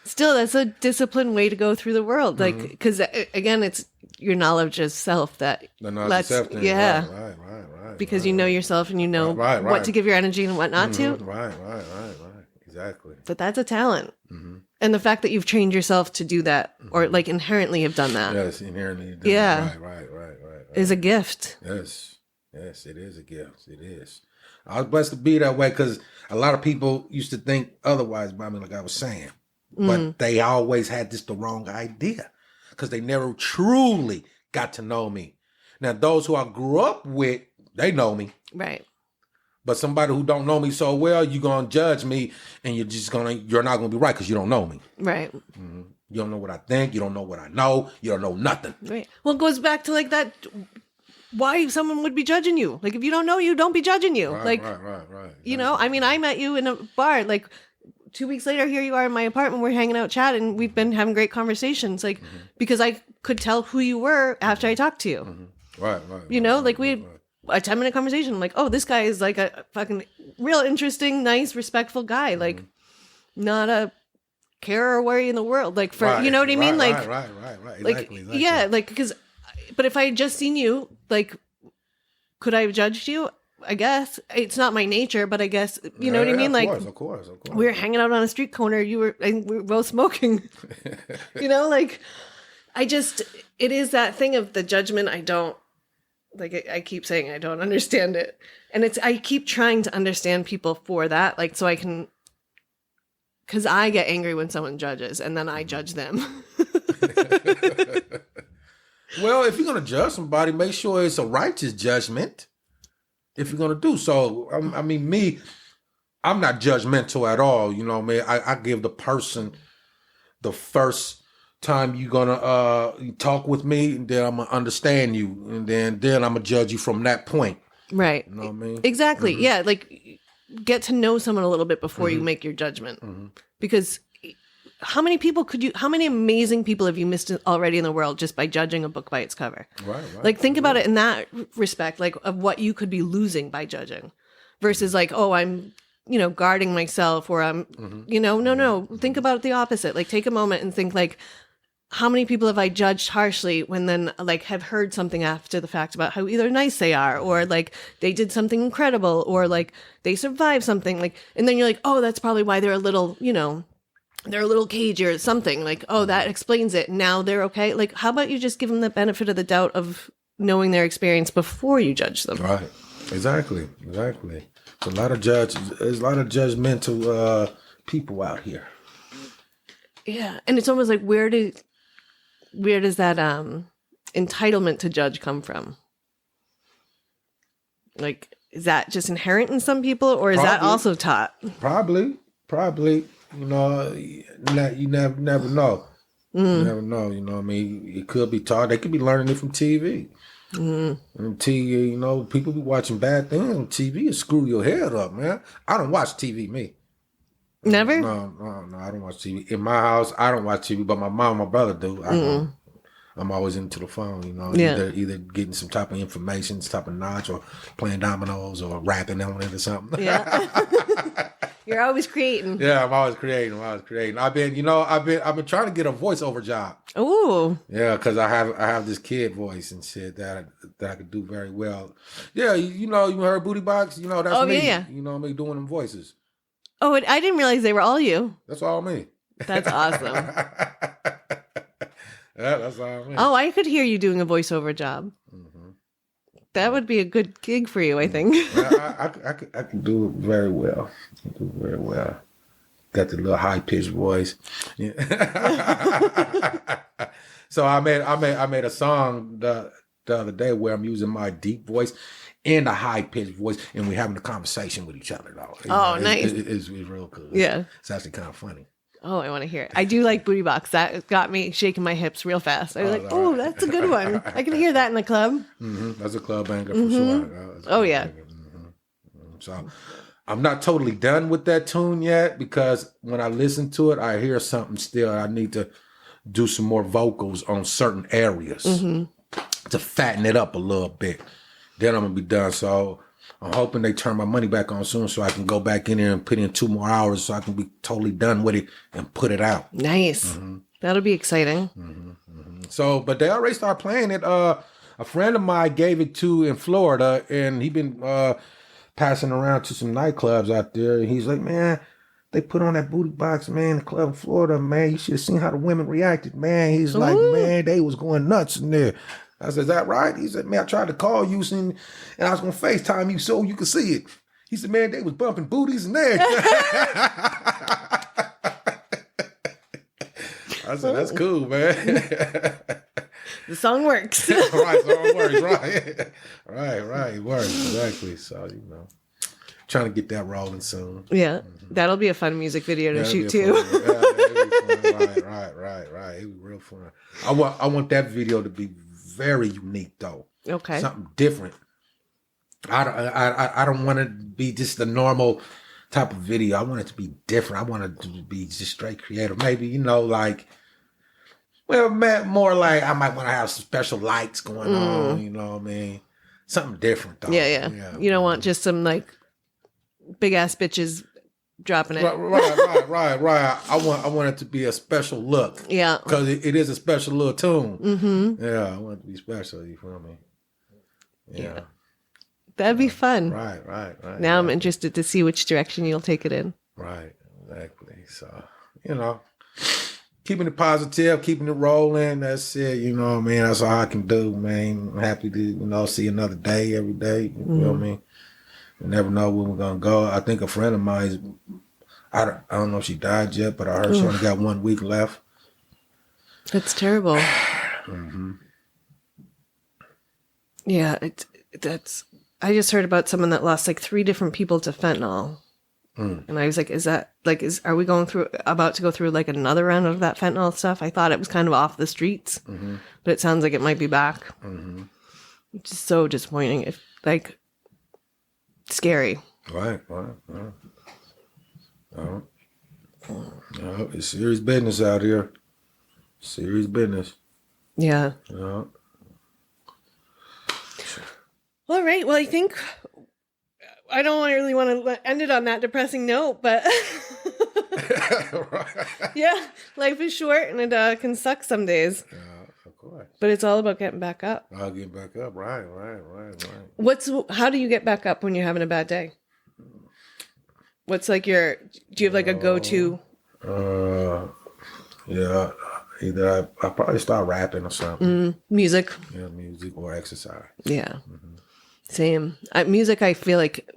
Still, that's a disciplined way to go through the world. Like, because again, it's your knowledge of self that lets, yeah. Right. Because you know yourself and you know what to give your energy and what not to.
Right. Exactly.
But that's a talent. Mm-hmm. And the fact that you've trained yourself to do that, or like inherently have done that.
Yes, inherently.
Yeah.
Right.
Is a gift.
Yes, it is a gift. It is. I was blessed to be that way, because a lot of people used to think otherwise about me, like I was saying. But they always had just the wrong idea, because they never truly got to know me. Now, those who I grew up with, they know me.
Right.
But somebody who don't know me so well, you're going to judge me, and you're not going to be right, because you don't know me.
Right.
Mm-hmm. You don't know what I think. You don't know what I know. You don't know nothing.
Right. Well, it goes back to like that, why someone would be judging you. Like, if you don't know you, don't be judging you.
Right.
You know, I mean, I met you in a bar, like 2 weeks later, here you are in my apartment, we're hanging out chatting, we've been having great conversations, like, because I could tell who you were after I talked to you.
Mm-hmm. Right.
You know, like we had a 10-minute conversation, I'm like, oh, this guy is like a fucking real interesting, nice, respectful guy. Like, not a care or worry in the world. Like for,
Right,
you know what I mean?
right,
Like,
right.
like,
Exactly.
yeah, like, because, but if I had just seen you, like, could I have judged you? I guess it's not my nature, but I guess, you know what I mean? Like,
of course.
we were hanging out on a street corner. And we were both smoking, you know, like, it is that thing of the judgment. I don't, like, I keep saying I don't understand it. And I keep trying to understand people for that. Like, so I can, because I get angry when someone judges and then I judge them.
Well, if you're going to judge somebody, make sure it's a righteous judgment. If you're going to do so. I mean, me, I'm not judgmental at all. You know what I mean? I give the person the first time you're going to talk with me, and then I'm going to understand you. And then I'm going to judge you from that point.
Right.
You know what I mean?
Exactly. Yeah. Like, get to know someone a little bit before you make your judgment. Because how many amazing people have you missed already in the world just by judging a book by its cover? Right. Like, think about it in that respect, like, of what you could be losing by judging versus like, oh, I'm, guarding myself, or I'm, no. Think about it the opposite. Like, take a moment and think, like, how many people have I judged harshly when then, like, have heard something after the fact about how either nice they are, or like they did something incredible, or like they survived something, like, and then you're like, oh, that's probably why they're a little, they're a little cagey or something, like, oh, that explains it. Now they're okay. Like, how about you just give them the benefit of the doubt of knowing their experience before you judge them?
Right. Exactly. There's a lot of judgmental people out here.
Yeah. And it's almost like, where does that entitlement to judge come from? Like, is that just inherent in some people, or is that also taught?
Probably. You never know. You never know. You know what I mean? It could be taught. They could be learning it from TV. And TV, people be watching bad things on TV and screw your head up, man. I don't watch TV, me.
Never?
No, I don't watch TV. In my house, I don't watch TV, but my mom and my brother do. I'm always into the phone, either getting some type of information, some type of knowledge, or playing dominoes, or rapping on it or something.
Yeah. You're always creating.
Yeah, I'm always creating. I've been trying to get a voiceover job.
Ooh.
Yeah, because I have this kid voice and shit that I could do very well. Yeah, you heard Booty Box? That's me.
Yeah.
Me doing them voices.
Oh, I didn't realize they were all you.
That's all me.
That's awesome.
Yeah, that's all me.
Oh, I could hear you doing a voiceover job. That would be a good gig for you, I think.
I could do it very well. Got the little high pitched voice. Yeah. So I made a song the other day where I'm using my deep voice and a high pitched voice, and we're having a conversation with each other, though.
Nice.
It's real cool.
Yeah.
It's actually kind of funny.
Oh, I want to hear it. I do like Booty Box. That got me shaking my hips real fast. I was like, oh, that's a good one. I can hear that in the club.
That's a club banger for sure.
Oh, yeah.
So I'm not totally done with that tune yet, because when I listen to it, I hear something still. I need to do some more vocals on certain areas to fatten it up a little bit. Then I'm going to be done. So I'm hoping they turn my money back on soon so I can go back in there and put in 2 more hours so I can be totally done with it and put it out.
Nice. That'll be exciting.
So, but they already started playing it. A friend of mine gave it to in Florida, and he been passing around to some nightclubs out there. And he's like, man, they put on that Booty Box, man, the club in Florida, man. You should have seen how the women reacted, man. He's like, man, they was going nuts in there. I said, is that right? He said, man, I tried to call you and I was going to FaceTime you so you could see it. He said, man, they was bumping booties in there. I said, that's cool, man.
The song works.
Right, song works, right. Right, it works, exactly. So, trying to get that rolling soon.
Yeah, that'll be a fun music video to shoot too.
Right. It was real fun. I want that video to be very unique, though.
Okay.
Something different. I don't want it to be just the normal type of video. I want it to be different. I want it to be just straight creative. Maybe, more like I might want to have some special lights going on, you know what I mean? Something different, though.
Yeah. You don't want just some, like, big-ass bitches dropping it.
Right. I want it to be a special look.
Yeah.
Because it is a special little tune. Mm-hmm. Yeah, I want it to be special. You feel me? Yeah.
That'd be fun.
Right.
Now I'm interested to see which direction you'll take it in.
Right, exactly. So, keeping it positive, keeping it rolling. That's it. You know what I mean? That's all I can do, man. I'm happy to, see another day every day. You feel me? You never know when we're going to go. I think a friend of mine, I don't know if she died yet, but I heard she only got 1 week left.
That's terrible. Yeah, I just heard about someone that lost like 3 different people to fentanyl. And I was like, are we about to go through like another round of that fentanyl stuff? I thought it was kind of off the streets, but it sounds like it might be back. Which is so disappointing. If like scary.
Right. It's serious business out here. Serious business.
Yeah. All right. Well, I think I don't really want to end it on that depressing note, but yeah, life is short and it can suck some days.
Yeah, of course.
But it's all about getting back up.
I'll get back up. Right.
How do you get back up when you're having a bad day? What's like do you have like a go-to?
Yeah. Either I probably start rapping or something.
Music.
Yeah, music or exercise.
Yeah. Same. Music, I feel like,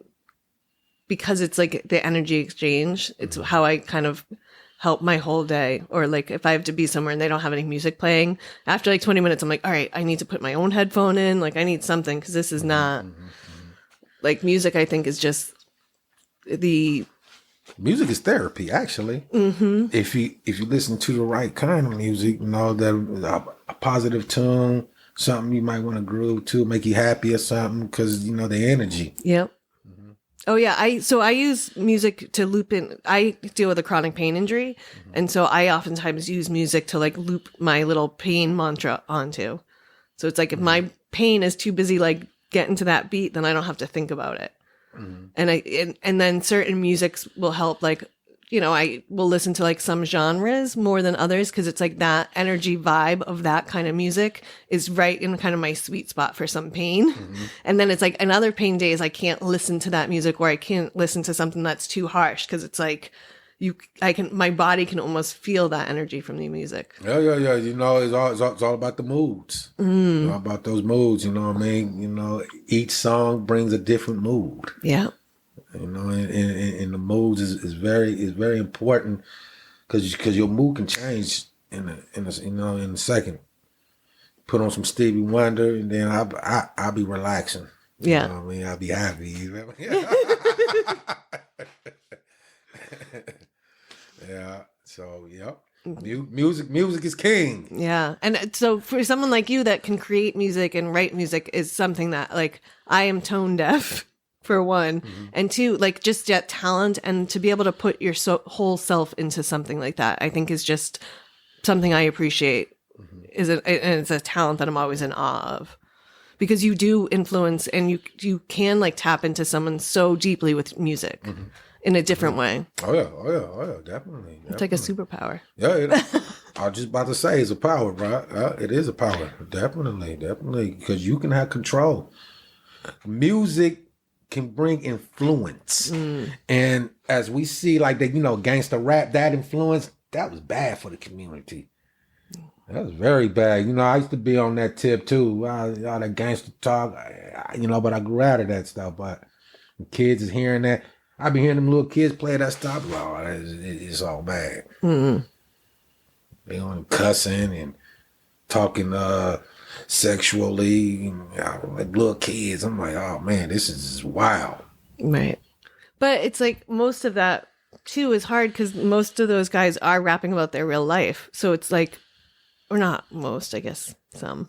because it's like the energy exchange, it's how I kind of help my whole day. Or like if I have to be somewhere and they don't have any music playing, after like 20 minutes, I'm like, all right, I need to put my own headphone in. Like I need something because this is not like music. I think is just
music is therapy, actually. If you listen to the right kind of music, that a positive tune, something you might want to groove to, make you happy or something, because the energy.
Yep. Oh yeah, I use music to loop in. I deal with a chronic pain injury, and so I oftentimes use music to like loop my little pain mantra onto. So it's like if my pain is too busy like getting to that beat, then I don't have to think about it. And then certain musics will help, like, I will listen to like some genres more than others because it's like that energy vibe of that kind of music is right in kind of my sweet spot for some pain. And then it's like in other pain days, I can't listen to that music, or I can't listen to something that's too harsh because it's like my body can almost feel that energy from the music.
Yeah. It's all about the moods. It's all about those moods. You know what I mean? Each song brings a different mood.
Yeah.
And the moods is very important because your mood can change in a second. Put on some Stevie Wonder and then I'll be relaxing.
Yeah.
You know what I mean? I'll be happy. You know what I mean? Yeah. So, yep. Music is king.
Yeah. And so for someone like you that can create music and write music is something that like I am tone deaf for one, and two, like just that talent and to be able to put your whole self into something like that, I think is just something I appreciate. And it's a talent that I'm always in awe of. Because you do influence and you can like tap into someone so deeply with music in a different way.
Oh yeah, definitely.
It's like a superpower.
Yeah, I was just about to say it's a power, right? It is a power, definitely, because you can have control. Music can bring influence, and as we see, like the gangster rap, that influence that was bad for the community. That was very bad. I used to be on that tip too. All that gangster talk, but I grew out of that stuff. But kids is hearing that. I be hearing them little kids play that stuff. Oh, it's all bad. They on cussing and talking sexually, like little kids. I'm like, oh man, this is wild.
Right. But it's like most of that too is hard because most of those guys are rapping about their real life. So it's like, or not most, I guess some.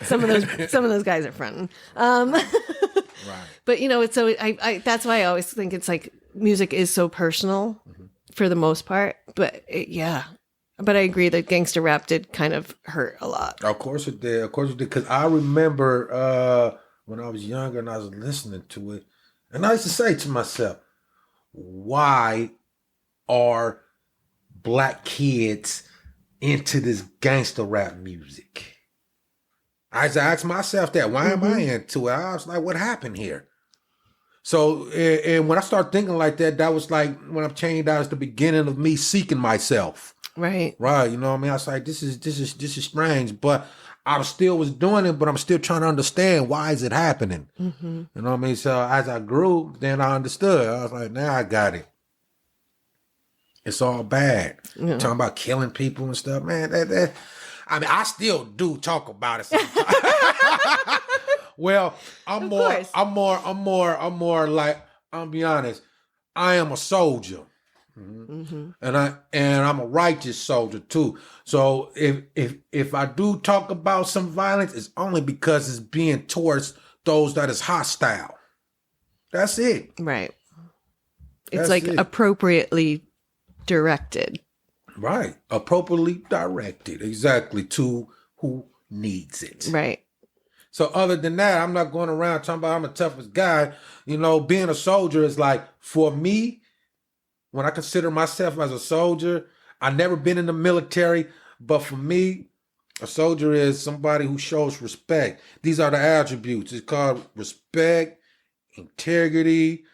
some of those guys are fronting. Right. But it's so I that's why I always think it's like music is so personal for the most part. But but I agree that gangster rap did kind of hurt a lot.
Of course it did. Because I remember when I was younger and I was listening to it, and I used to say to myself, why are black kids into this gangster rap music? I asked myself that. Why am I into it? I was like, what happened here? So, and when I started thinking like that, that was like when I'm changed. That was the beginning of me seeking myself.
Right.
Right. You know what I mean? I was like, this is strange, but I still was doing it, but I'm still trying to understand why is it happening. You know what I mean? So as I grew, then I understood. I was like, now I got it. It's all bad.
Yeah.
Talking about killing people and stuff, man. I mean, I still do talk about it sometimes. Well, I'm more like, I'll be honest, I am a soldier. And I'm a righteous soldier too. So if I do talk about some violence, it's only because it's being towards those that is hostile. That's it.
Right. It's
That's
like
it.
appropriately directed.
Right. Appropriately directed. Exactly. To who needs it.
Right.
So other than that, I'm not going around talking about I'm the toughest guy. You know, being a soldier is like, for me, when I consider myself as a soldier, I've never been in the military, but for me, a soldier is somebody who shows respect. These are the attributes. It's called respect, integrity,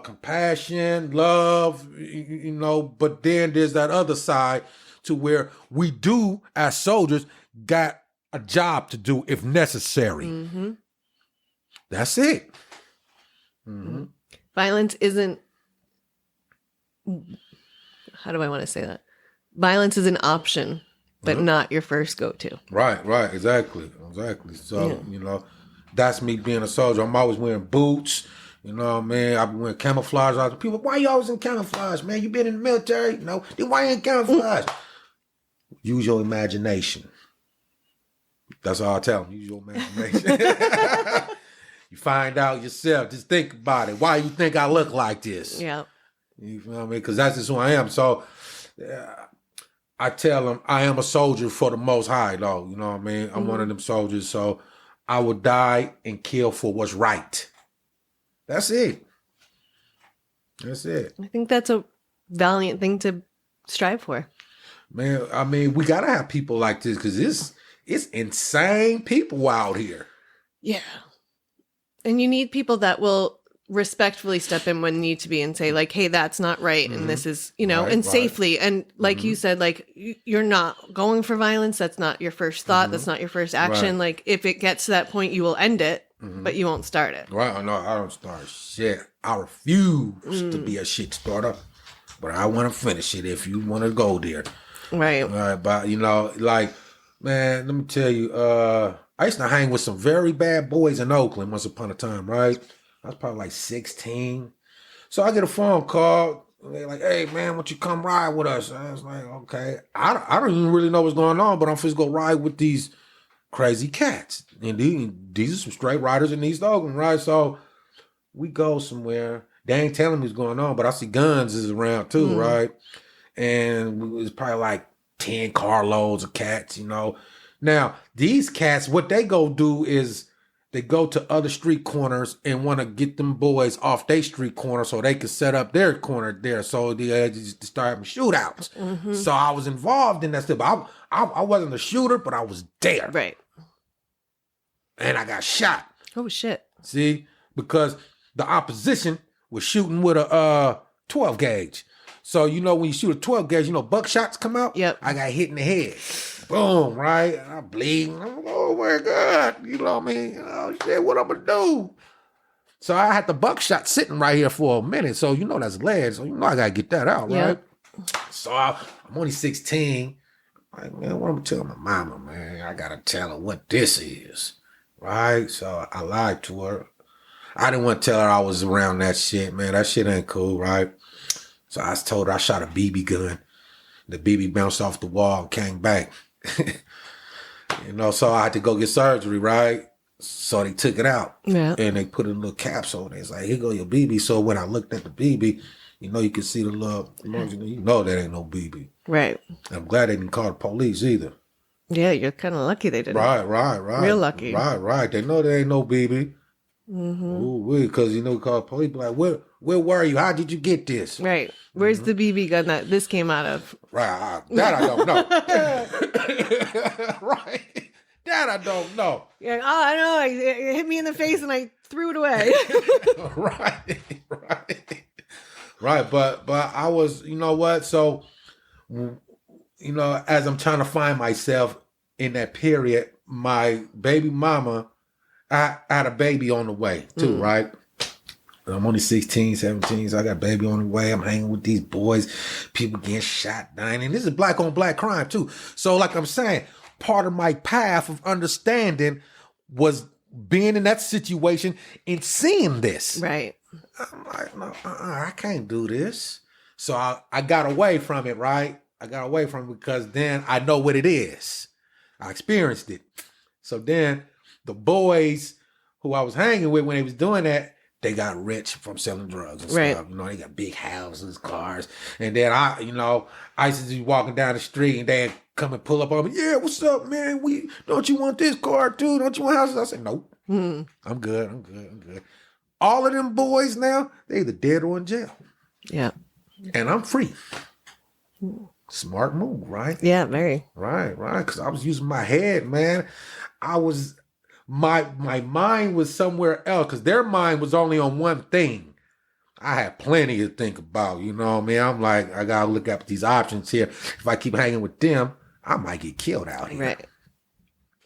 compassion, love, you know, but then there's that other side to where we do, as soldiers, got a job to do if necessary. That's it.
Violence isn't, how do I want to say that? Violence is an option, but not your first go-to.
Right, exactly. So, you know, that's me being a soldier. I'm always wearing boots. You know what I mean? I've been wearing camouflage. All the people, why you always in camouflage, man? You been in the military? No. Then why you in camouflage? Use your imagination. That's all I tell them. Use your imagination. You find out yourself. Just think about it. Why you think I look like this?
Yeah.
You feel what I mean? Because that's just who I am. So I tell them I am a soldier for the Most High, though. You know what I mean? I'm one of them soldiers. So I will die and kill for what's right. That's it. That's it.
I think that's a valiant thing to strive for.
Man, I mean, we got to have people like this because it's insane people out here.
Yeah. And you need people that will respectfully step in when need to be and say like, hey, that's not right. And this is, you know, and safely. And like you said, like you're not going for violence. That's not your first thought. That's not your first action. Like if it gets to that point, you will end it, but you won't start it.
Right. No, I don't start shit. I refuse to be a shit starter, but I want to finish it if you want to go there.
Right.
All right. But you know, like, man, let me tell you, I used to hang with some very bad boys in Oakland once upon a time, right? I was probably like 16. So I get a phone call. And they're like, hey, man, why don't you come ride with us? And I was like, okay. I don't even really know what's going on, but I'm just going to ride with these crazy cats. And these are some straight riders in East Oakland, right? So we go somewhere. They ain't telling me what's going on, but I see guns is around too, right? And it was probably like 10 carloads of cats, you know. Now, these cats, what they go do is they go to other street corners and want to get them boys off their street corner so they can set up their corner there. So they just start having shootouts. So I was involved in that stuff. I wasn't a shooter, but I was there.
Right.
And I got shot.
Oh, shit.
See? Because the opposition was shooting with a 12 gauge. So, you know, when you shoot a 12 gauge, you know, buckshots come out?
Yep.
I got hit in the head. Boom, right? And I'm bleeding. I'm like, oh my God. You know what I mean? Oh shit, what I'm gonna do? So I had the buckshot sitting right here for a minute. So you know that's lead. So you know I gotta get that out, right? So I'm only 16. Like, man, what am I telling my mama, man? I gotta tell her what this is. Right? So I lied to her. I didn't want to tell her I was around that shit, man. That shit ain't cool, right? So I told her I shot a BB gun. The BB bounced off the wall and came back. You know, so I had to go get surgery, right? So they took it out.
Yeah.
And they put a little capsule. It's like, here go your BB. So when I looked at the BB, you know, you could see the little, you know that ain't no BB.
Right.
I'm glad they didn't call the police either.
Yeah, you're kind of lucky they didn't.
Right.
Real lucky.
Right. They know there ain't no BB. Because, you know, call the police, be like, Where were you? How did you get this?
Right. Where's the BB gun that this came out of?
Right. That I don't know. Right. That I don't know.
Yeah. Oh, I know. It hit me in the face and I threw it away.
Right. Right. Right. But I was, you know what? So, you know, as I'm trying to find myself in that period, my baby mama, I had a baby on the way too, right? I'm only 16, 17, so I got a baby on the way. I'm hanging with these boys, people getting shot, dying. And this is black on black crime too. So like I'm saying, part of my path of understanding was being in that situation and seeing this.
Right.
I'm like, no, I can't do this. So I got away from it, right? I got away from it because then I know what it is. I experienced it. So then the boys who I was hanging with when they was doing that, they got rich from selling drugs and stuff. You know, they got big houses, cars. And then I used to be walking down the street and they'd come and pull up on me. Yeah, what's up, man? Don't you want this car too? Don't you want houses? I said, nope. I'm good. All of them boys now, they either dead or in jail.
Yeah.
And I'm free. Smart move, right?
Yeah, very.
Right. Because I was using my head, man. My mind was somewhere else because their mind was only on one thing. I had plenty to think about, you know what I mean? I'm like, I got to look at these options here. If I keep hanging with them, I might get killed out here.
Right.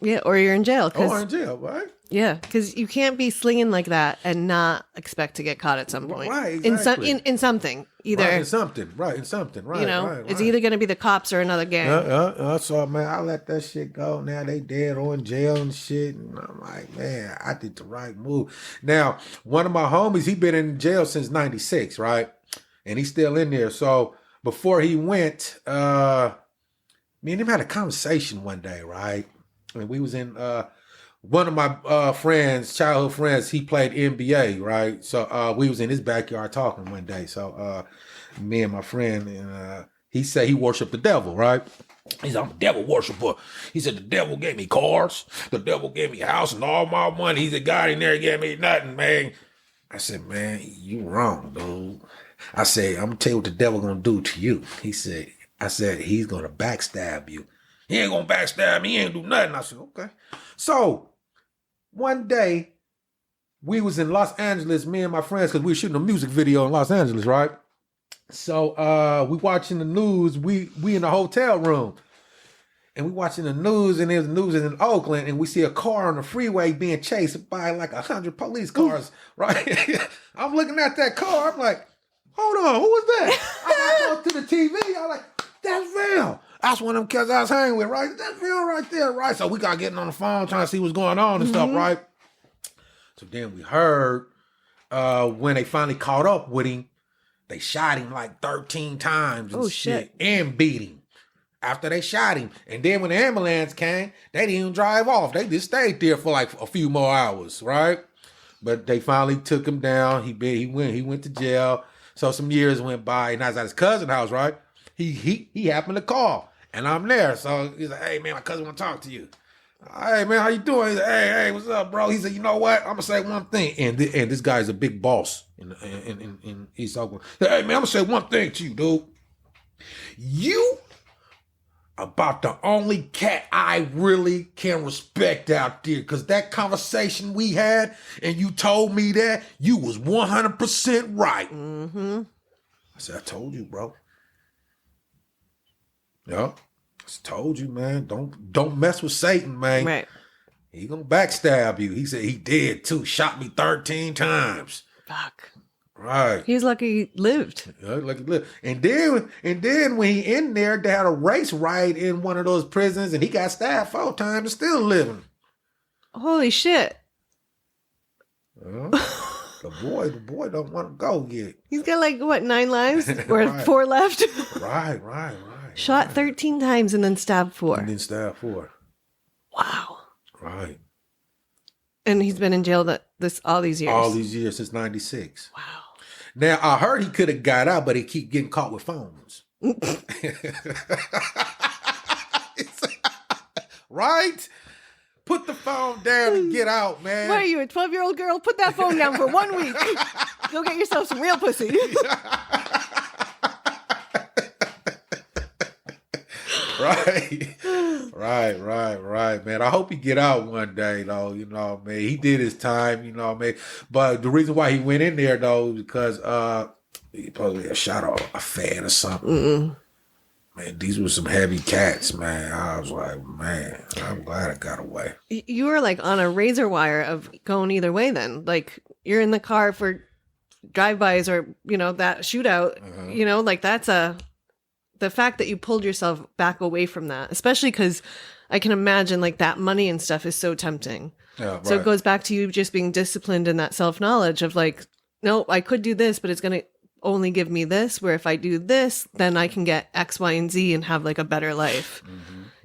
Yeah, or you're in jail.
Or in jail, right?
Yeah, because you can't be slinging like that and not expect to get caught at some point.
Right, exactly.
In something. Either
in something, right? You know,
it's either going to be the cops or another gang.
So, man, I let that shit go. Now they dead or in jail and shit. And I'm like, man, I did the right move. Now, one of my homies, he been in jail since 96, right? And he's still in there. So before he went, me and him had a conversation one day, right? And we was in... one of my friends, childhood friends, he played NBA, right? So we was in his backyard talking one day. So me and my friend, and he said he worshiped the devil, right? He said, I'm a devil worshiper. He said, the devil gave me cars. The devil gave me a house and all my money. He said, God in there gave me nothing, man. I said, man, you wrong, dude. I said, I'm going to tell you what the devil going to do to you. I said, he's going to backstab you. He ain't going to backstab me. He ain't do nothing. I said, okay. So, one day, we was in Los Angeles, me and my friends, because we were shooting a music video in Los Angeles, right? So we watching the news. We in the hotel room, and we watching the news, and there's news in Oakland, and we see a car on the freeway being chased by like 100 police cars, right? I'm looking at that car. I'm like, hold on, who was that? I go to the TV. I'm like, that's real. That's one of them kids I was hanging with, right? That's real right there, right? So we got getting on the phone trying to see what's going on and stuff, right? So then we heard when they finally caught up with him, they shot him like 13 times and shit. And beat him after they shot him. And then when the ambulance came, they didn't even drive off. They just stayed there for like a few more hours, right? But they finally took him down. He went to jail. So some years went by, and I was at his cousin's house, right? He happened to call. And I'm there. So he's like, hey, man, my cousin want to talk to you. Hey, man, how you doing? He's like, hey, what's up, bro? He said, you know what? I'm going to say one thing. And this guy's a big boss in East Oakland. He said, hey, man, I'm going to say one thing to you, dude. You about the only cat I really can respect out there. Because that conversation we had and you told me that, you was 100% right. I said, I told you, bro. Yeah, just told you, man. Don't mess with Satan, man.
Right.
He gonna backstab you. He said he did too. Shot me 13 times.
Fuck.
Right.
He was lucky he lived.
Yeah, lucky he lived. And then when he in there, they had a race riot in one of those prisons, and he got stabbed 4 times and still living.
Holy shit.
The boy don't want to go yet.
He's got like what, 9 lives or 4 left?
Right.
Shot 13 times and then stabbed 4.
And then stabbed 4.
Wow.
Right.
And he's been in jail all these years.
All these years since 96.
Wow.
Now I heard he could have got out, but he keep getting caught with phones. Right? Put the phone down and get out, man.
What are you, a 12-year-old girl? Put that phone down for 1 week. Go get yourself some real pussy.
Right, man. I hope he get out one day, though. You know, man. He did his time. You know, man. But the reason why he went in there though, is because he probably had shot a fan or something. Man, these were some heavy cats, man. I was like, man, I'm glad I got away.
You were like on a razor wire of going either way. Then, like, you're in the car for drive-bys or that shootout. Like that's the fact that you pulled yourself back away from that, especially because I can imagine like that money and stuff is so tempting.
Yeah, right.
So it goes back to you just being disciplined in that self-knowledge of like, no, I could do this, but it's going to only give me this, where if I do this, then I can get X, Y, and Z and have like a better life.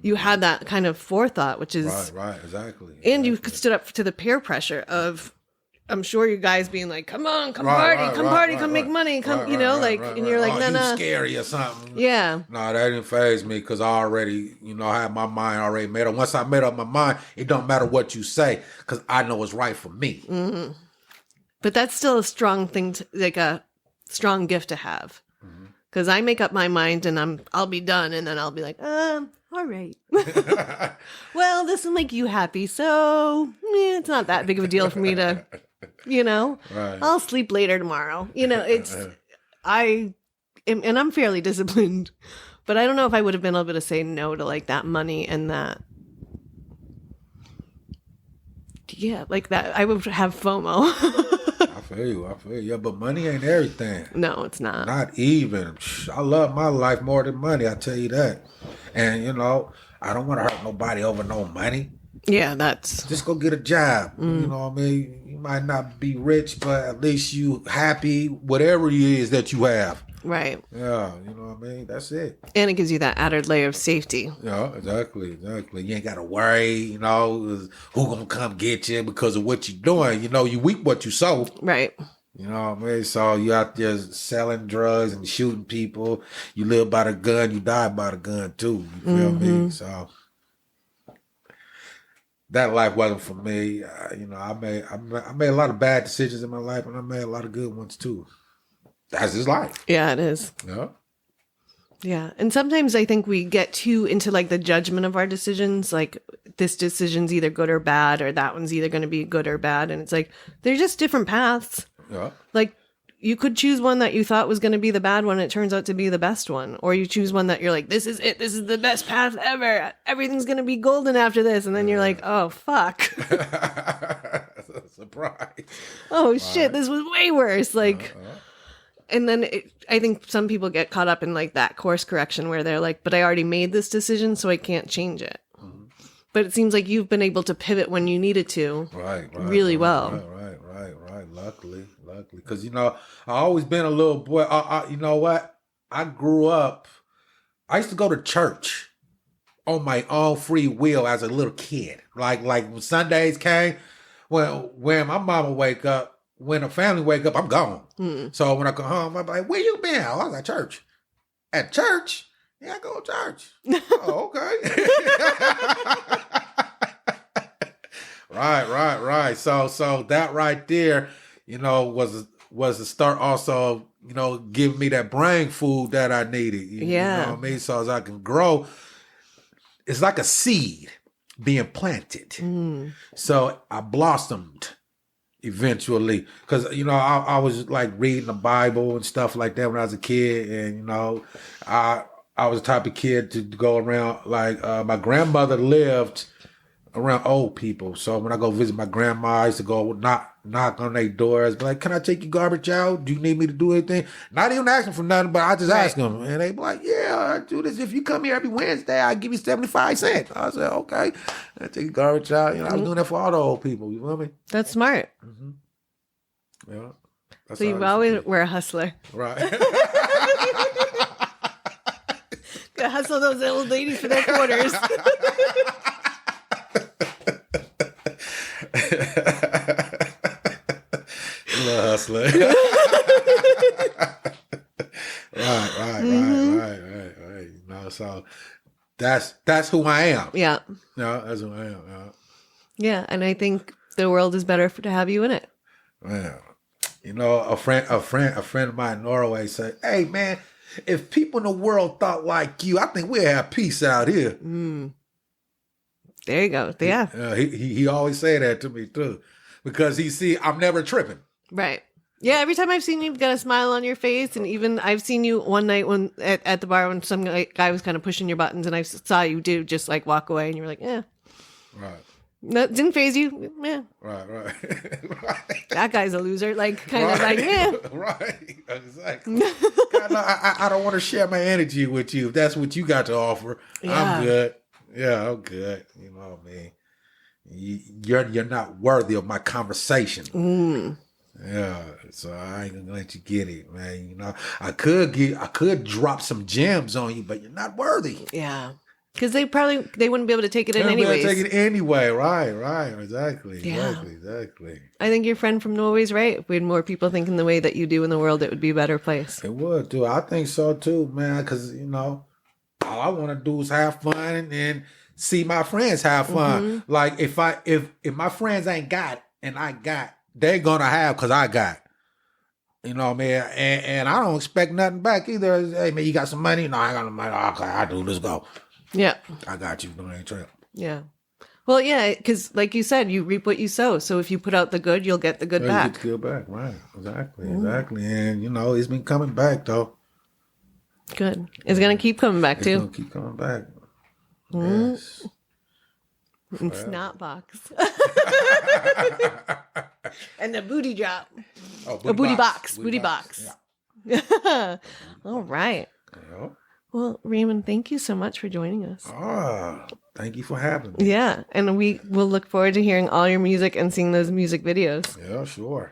You had that kind of forethought, which is
right, exactly.
And you stood up to the peer pressure of, I'm sure you guys being like, come on, come party, come make money, come, and you're like, no,
scary or something.
Yeah.
No, that didn't faze me because I already, I had my mind already made up. Once I made up my mind, it don't matter what you say because I know what's right for me.
But that's still a strong thing, like a strong gift to have. Because I make up my mind and I'll be done and then I'll be like, all right. Well, this will make you happy. So it's not that big of a deal for me to,
Right.
I'll sleep later tomorrow. I'm fairly disciplined, but I don't know if I would have been able to say no to like that money and that. Yeah, like that. I would have FOMO.
I feel you. Yeah, but money ain't everything.
No, it's not.
Not even. I love my life more than money, I tell you that. And, I don't want to hurt nobody over no money.
Yeah, that's...
Just go get a job. You know what I mean? You might not be rich, but at least you happy, whatever it is that you have.
Right.
Yeah, you know what I mean? That's it.
And it gives you that added layer of safety.
Yeah, exactly. You ain't got to worry, who gonna come get you because of what you're doing. You reap what you sow.
Right.
You know what I mean? So you out there selling drugs and shooting people. You live by the gun, you die by the gun too. You feel me? So that life wasn't for me. I made a lot of bad decisions in my life, and I made a lot of good ones too. That's his life.
Yeah, it is.
Yeah.
Yeah. And sometimes I think we get too into like the judgment of our decisions. Like this decision's either good or bad, or that one's either going to be good or bad. And it's like, they're just different paths.
Yeah.
Like you could choose one that you thought was going to be the bad one. And it turns out to be the best one. Or you choose one that you're like, this is it. This is the best path ever. Everything's going to be golden after this. And then you're like, oh, fuck.
Surprise.
Oh, shit. This was way worse. Like... And then I think some people get caught up in like that course correction where they're like, but I already made this decision, so I can't change it. But it seems like you've been able to pivot when you needed to.
Right.
Really well.
Right. Luckily. Because, I always been a little boy. You know what? I grew up, I used to go to church on my own free will as a little kid. Like when Sundays came, when my mama wake up, when the family wake up, I'm gone. So when I come home, I'm like, where you been? Oh, I was at church. At church? Yeah, I go to church. Oh, okay. Right. So that right there, was the start also, giving me that brain food that I needed. You know what I mean? So as I can grow, it's like a seed being planted. So I blossomed eventually, because I was like reading the Bible and stuff like that when I was a kid, and I was the type of kid to go around like my grandmother lived around old people, so when I go visit my grandma, I used to go knock on their doors, be like, can I take your garbage out? Do you need me to do anything? Not even asking for nothing, but I just ask them, and they be like, yeah, I do this. If you come here every Wednesday, I give you 75 cents. I said, okay. I take your garbage out. I was doing that for all the old people. You know what I mean?
That's smart.
Yeah.
So you always were a hustler.
Right.
Gotta hustle those old ladies for their quarters.
Hustler. Right. So that's who I am.
Yeah.
No, that's who I am.
Yeah, and I think the world is better to have you in it.
Yeah. You know, a friend of mine in Norway said, "Hey, man, if people in the world thought like you, I think we'd have peace out here."
There you go. Yeah.
He always say that to me too, because he see I'm never tripping.
Right. Yeah, every time I've seen you, you've got a smile on your face. And even I've seen you one night when at the bar when some guy was kind of pushing your buttons, and I saw you do just like walk away, and you were like, yeah.
Right.
No, didn't phase you. Yeah.
Right. Right.
That guy's a loser. Like, kind of like, yeah.
Right. Exactly. I don't want to share my energy with you if that's what you got to offer.
Yeah.
I'm good. Yeah, I'm good. You know what I mean? You're not worthy of my conversation. Yeah, so I ain't gonna let you get it, man. You know, I could drop some gems on you, but you're not worthy.
Yeah, because they wouldn't be able to take it in
anyway.
anyways.
Take it anyway, right, exactly,
Yeah.
exactly.
I think your friend from Norway's right. If we had more people thinking the way that you do in the world, it would be a better place.
It would too. I think so too, man. Because you know, all I want to do is have fun and see my friends have fun. Like if my friends ain't got and I got. They're gonna have because I got, you know, man, and I don't expect nothing back either. Hey, man, you got some money? No, I got no money. Okay, I do. Let's go.
Yeah,
I got you. Don't ain't trip.
Yeah, well, yeah, because like you said, you reap what you sow. So if you put out the good, you'll get the good back.
You get the good back, right? Exactly. And you know, it's been coming back though.
Good. It's gonna keep coming back too.
It's gonna keep coming back. Yes.
And snot box. And the booty drop.
Oh,
booty box. Booty box.
Yeah.
All right.
Yeah.
Well, Raymond, thank you so much for joining us.
Thank you for having me.
Yeah. And we will look forward to hearing all your music and seeing those music videos.
Yeah, sure.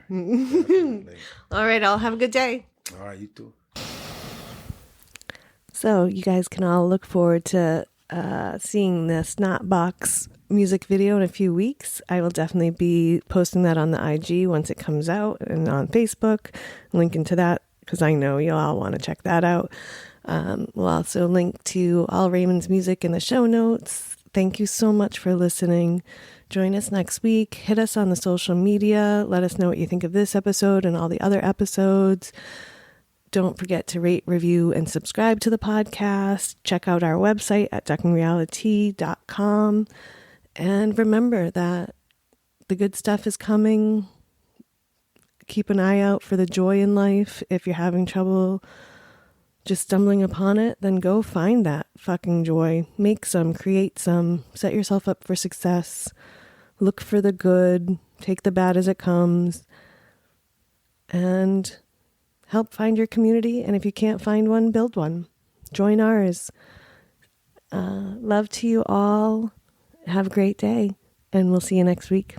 Definitely.
All right. I'll have a good day.
All right, you too.
So you guys can all look forward to seeing the Snot Box music video in a few weeks. I will definitely be posting that on the IG once it comes out and on Facebook, linking to that because I know you'll all want to check that out. We'll also link to all Raymond's music in the show notes. Thank you so much for listening. Join us next week. Hit us on the social media. Let us know what you think of this episode and all the other episodes. Don't forget to rate, review, and subscribe to the podcast. Check out our website at duckingreality.com. And remember that the good stuff is coming. Keep an eye out for the joy in life. If you're having trouble just stumbling upon it, then go find that fucking joy. Make some, create some, set yourself up for success. Look for the good, take the bad as it comes, and help find your community. And if you can't find one, build one. Join ours. Love to you all. Have a great day, and we'll see you next week.